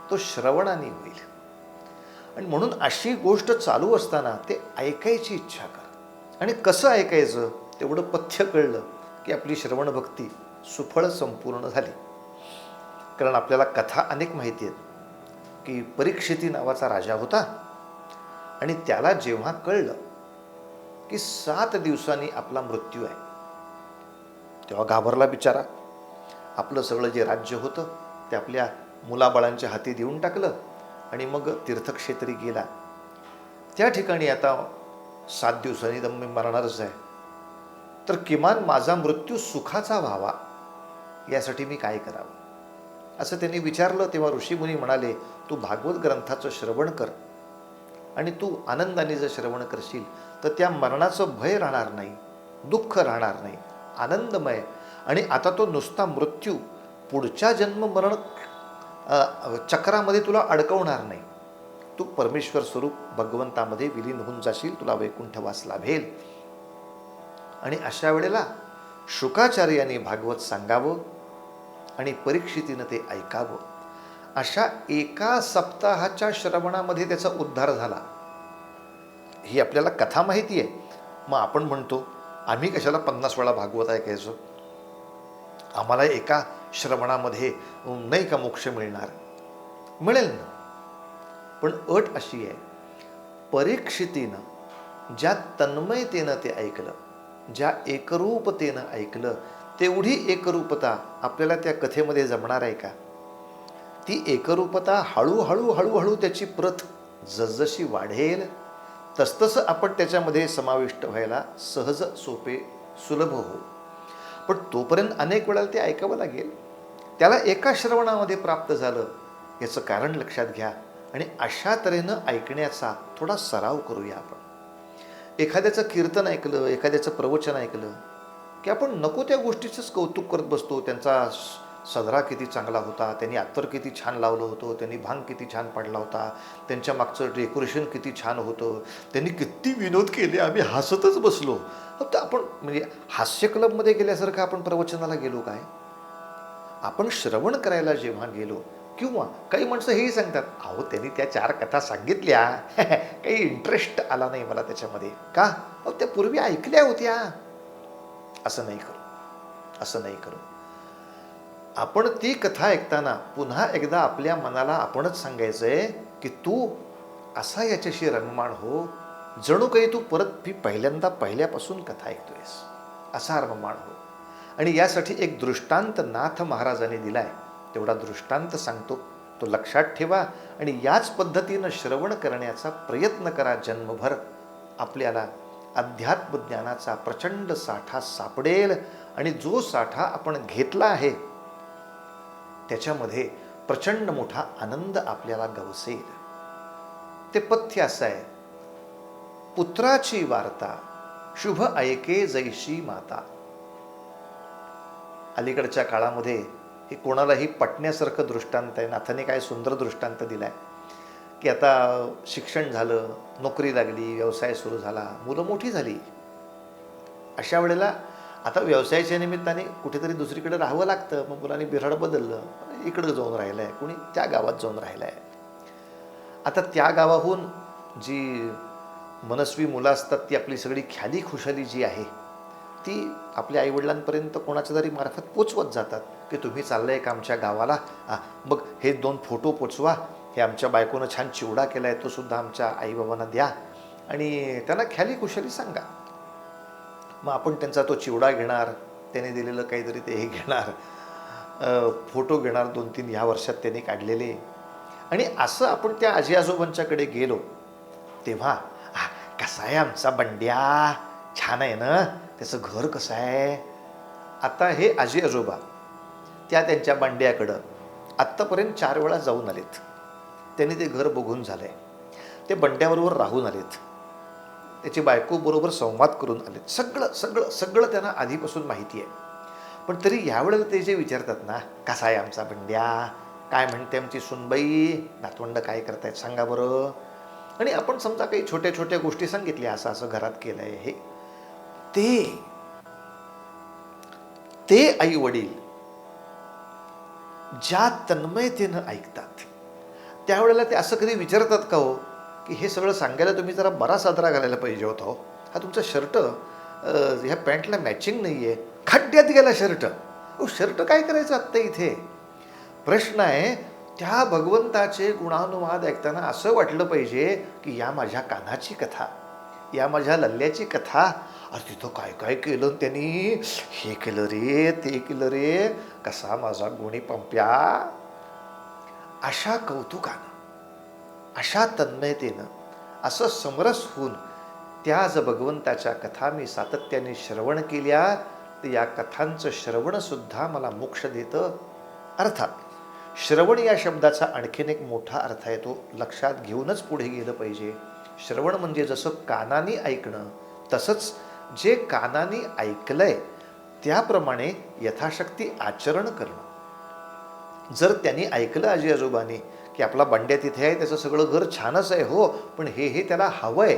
तो श्रवणाने होईल. आणि म्हणून अशी गोष्ट चालू असताना ते ऐकायची इच्छा कर. आणि कसं ऐकायचं तेवढं पथ्य कळलं की आपली श्रवण भक्ती सुफळ संपूर्ण झाली. कारण आपल्याला कथा अनेक माहिती आहेत की परीक्षिती नावाचा राजा होता आणि त्याला जेव्हा कळलं की 7 दिवसांनी आपला मृत्यू आहे, तेव्हा घाबरला बिचारा. आपलं सगळं जे राज्य होतं ते आपल्या मुलाबाळांच्या हाती देऊन टाकलं आणि मग तीर्थक्षेत्री गेला. त्या ठिकाणी आता 7 दिवसांनी तर मी मरणारच आहे, तर किमान माझा मृत्यू सुखाचा व्हावा यासाठी मी काय करावं असं त्यांनी विचारलं. तेव्हा ऋषीमुनी म्हणाले, तू भागवत ग्रंथाचं श्रवण कर आणि तू आनंदाने जर श्रवण करशील तर त्या मरणाचं भय राहणार नाही, दुःख राहणार नाही, आनंदमय. आणि आता तो नुसता मृत्यू पुढच्या जन्म मरण चक्रामध्ये तुला अडकवणार नाही. तू परमेश्वर स्वरूप भगवंतामध्ये विलीन होऊन जाशील, तुला वैकुंठवास लाभेल. आणि अशा वेळेला शुकाचार्याने भागवत सांगावं आणि परीक्षितीनं ते ऐकावं. अशा एका सप्ताहाच्या श्रवणामध्ये त्याचा उद्धार झाला. ही आपल्याला कथा माहिती आहे. मग आपण म्हणतो आम्ही कशाला 50 वेळा भागवत ऐकायचो, आम्हाला एका श्रवणामध्ये नाही का मोक्ष मिळणार? मिळेल ना, पण अट अशी आहे, परीक्षितीनं ज्या तन्मयतेनं ते ऐकलं, ज्या एकरूपतेनं ऐकलं, तेवढी एकरूपता आपल्याला त्या कथेमध्ये जमणार आहे का? ती एकरूपता हळूहळू हळूहळू त्याची प्रत जसजशी वाढेल तसतसं आपण त्याच्यामध्ये समाविष्ट व्हायला सहज, सोपे, सुलभ होऊ. पण तोपर्यंत अनेक वेळा ते ऐकावं लागेल. त्याला एका श्रवणामध्ये प्राप्त झालं याचं कारण लक्षात घ्या आणि अशा तऱ्हेनं ऐकण्याचा थोडा सराव करूया आपण. एखाद्याचं कीर्तन ऐकलं, एखाद्याचं प्रवचन ऐकलं की आपण नको त्या गोष्टीचंच कौतुक करत बसतो. त्यांचा सदरा किती चांगला होता, त्यांनी अत्तर किती छान लावलं होतं, त्यांनी भांग किती छान पाडला होता, त्यांच्या मागचं डेकोरेशन किती छान होतं, त्यांनी किती विनोद केले, आम्ही हसतच बसलो. फक्त आपण म्हणजे हास्य क्लबमध्ये गेल्यासारखं आपण प्रवचनाला गेलो काय? आपण श्रवण करायला जेव्हा गेलो, किंवा काही माणसं हेही सांगतात, अहो त्यांनी त्या 4 कथा सांगितल्या काही इंटरेस्ट आला नाही मला त्याच्यामध्ये. का? अहो त्या पूर्वी ऐकल्या होत्या. असं नाही करू, असं नाही करू. आपण ती कथा ऐकताना पुन्हा एकदा आपल्या मनाला आपणच सांगायचंय की तू असा याच्याशी रममाण हो, जणू काही तू परत पहिल्यापासून कथा ऐकतोयस, असा रममाण हो. आणि यासाठी एक दृष्टांत नाथ महाराजांनी दिलाय, तेवढा दृष्टांत सांगतो, तो लक्षात ठेवा आणि याच पद्धतीनं श्रवण करण्याचा प्रयत्न करा. जन्मभर आपल्याला अध्यात्मज्ञानाचा प्रचंड साठा सापडेल आणि जो साठा आपण घेतला आहे त्याच्यामध्ये प्रचंड मोठा आनंद आपल्याला गवसेल. ते पथ्य असं आहे, पुत्राची वार्ता शुभ ऐके जैशी माता. अलीकडच्या काळामध्ये हे कोणालाही पटण्यासारखं दृष्टांत आहे. नाथाने काय सुंदर दृष्टांत दिलाय की आता शिक्षण झालं, नोकरी लागली, व्यवसाय सुरू झाला, मुलं मोठी झाली. अशा वेळेला आता व्यवसायाच्या निमित्ताने कुठेतरी दुसरीकडे राहावं लागतं. मग मुलांनी बिऱ्हाड बदललं, इकडं जाऊन राहिलं आहे, कुणी त्या गावात जाऊन राहिलं आहे. आता त्या गावाहून जी मनस्वी मुलं असतात ती आपली सगळी ख्याली खुशाली जी आहे ती आपल्या आईवडिलांपर्यंत कोणाच्या तरी मार्फत पोचवत जातात की तुम्ही चाललंय का आमच्या गावाला, मग हे 2 फोटो पोचवा, हे आमच्या बायकोनं छान चिवडा केला आहे तो सुद्धा आमच्या आईबाबांना द्या आणि त्यांना ख्याली खुशाली सांगा. मग आपण त्यांचा तो चिवडा घेणार, त्याने दिलेलं काहीतरी ते हे घेणार, फोटो घेणार 2-3 ह्या वर्षात त्यांनी काढलेले. आणि असं आपण त्या आजी आजोबांच्याकडे गेलो तेव्हा कसा आहे आमचा बंड्या, छान आहे ना, त्याचं घर कसं आहे. आता हे आजी आजोबा त्यांच्या बंड्याकडं आत्तापर्यंत 4 वेळा जाऊन आलेत. त्यांनी ते घर बघून झालंय, ते बंड्याबरोबर राहून आलेत, त्याची बायकोबरोबर संवाद करून आलेत. सगळं सगळं सगळं त्यांना आधीपासून माहिती आहे. पण तरी यावेळेला ते जे विचारतात ना, कसा आहे आमचा बंड्या, काय म्हणते आमची सुनबाई, नातवंड काय करतायत सांगा बरं. आणि आपण समजा काही छोट्या छोट्या गोष्टी सांगितल्या, असं असं घरात केलंय, हे ते आई वडील ज्या तन्मयतेनं ऐकतात त्यावेळेला ते असं कधी विचारतात का हो की हे सगळं सांगायला तुम्ही जरा बरा साजरा घालायला पाहिजे होता हो, हा तुमचा शर्ट ह्या पॅन्टला मॅचिंग नाही आहे, खड्ड्यात गेला शर्ट, शर्ट काय करायचं आत्ता इथे? प्रश्न आहे, त्या भगवंताचे गुणानुवाद ऐकताना असं वाटलं पाहिजे की या माझ्या कान्हाची कथा, या माझ्या लल्ल्याची कथा, अरे तिथं काय काय केलं त्यांनी, हे केलं रे, ते केलं रे, कसा माझा गुणी पंप्या. अशा कौतुकानं, अशा तन्मयतेनं, असं समरस होऊन त्याच भगवंताच्या कथा मी सातत्याने श्रवण केल्या, तर या कथांचं श्रवणसुद्धा मला मोक्ष देतं. अर्थात श्रवण या शब्दाचा आणखीन एक मोठा अर्थ आहे, तो लक्षात घेऊनच पुढे गेलं पाहिजे. श्रवण म्हणजे जसं कानाने ऐकणं, तसंच जे कानाने ऐकलंय त्याप्रमाणे यथाशक्ती आचरण करणं. जर त्यांनी ऐकलं आजी आजोबांनी की आपला बंड्या तिथे आहे, त्याचं सगळं घर छानच आहे हो, पण हे त्याला हवं आहे,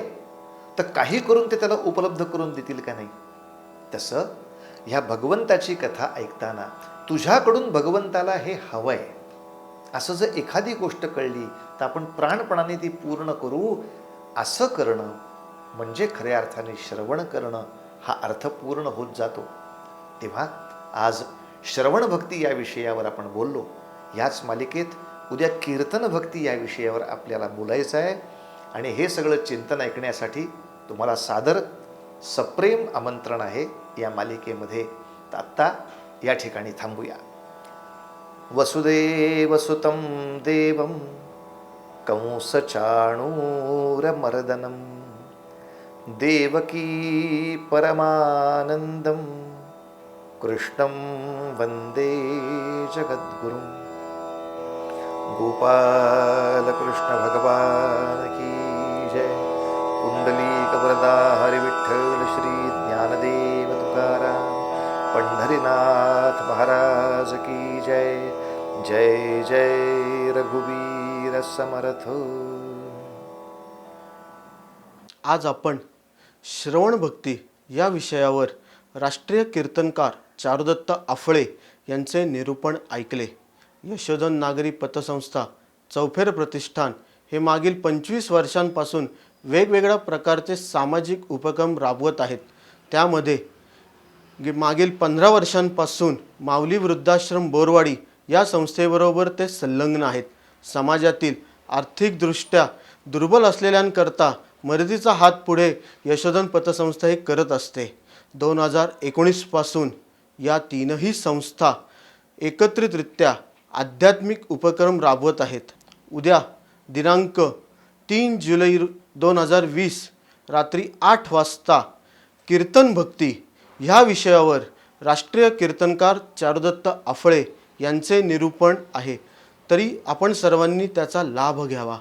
तर काही करून ते त्याला उपलब्ध करून देतील का नाही? तसं ह्या भगवंताची कथा ऐकताना तुझ्याकडून भगवंताला हे हवं आहे असं जर एखादी गोष्ट कळली तर आपण प्राणपणाने ती पूर्ण करू. असं करणं म्हणजे खऱ्या अर्थाने श्रवण करणं हा अर्थ पूर्ण होत जातो. तेव्हा आज श्रवण भक्ती या विषयावर आपण बोललो. याच मालिकेत उद्या कीर्तन भक्ती या विषयावर आपल्याला बोलायचं आहे. आणि हे सगळं चिंतन ऐकण्यासाठी तुम्हाला सादर सप्रेम आमंत्रण आहे या मालिकेमध्ये. तर आत्ता या ठिकाणी थांबूया. वसुदेवसुतं देवं कंसचाणूरमर्दनं देवकी परमानन्दं कृष्णं वन्दे जगद्गुरुं. गोपालकृष्ण भगवान की जय. पुंडलीकवरदा हरि विठ्ठल श्री ज्ञानदेव तुकाराम पंढरीनाथ महाराज की जय. जय जय रघुवीर समर्थ. आज आपण श्रवण भक्ती या विषयावर राष्ट्रीय कीर्तनकार चारुदत्त आफळे यांचे निरूपण ऐकले. यशोधन नागरी पतसंस्था चौफेर प्रतिष्ठान हे मागील 25 वर्षांपासून वेगवेगळ्या प्रकारचे सामाजिक उपक्रम राबवत आहेत. त्यामध्ये मागील 15 वर्षांपासून माऊली वृद्धाश्रम बोरवाडी या संस्थेबरोबर ते संलग्न आहेत. समाजातील आर्थिकदृष्ट्या दुर्बल असलेल्यांकरता मदतीचा हात पुढे यशोधन पतसंस्था हे करत असते. 2019 पासून या तीनही संस्था एकत्रितरित्या आध्यात्मिक उपक्रम राबवत आहेत. उद्या दिनांक 3 जुलै 2020 रात्री 8 वाजता कीर्तन भक्ती ह्या विषयावर राष्ट्रीय कीर्तनकार चारुदत्त आफळे यांचे निरूपण आहे. तरी आपण सर्वांनी त्याचा लाभ घ्यावा.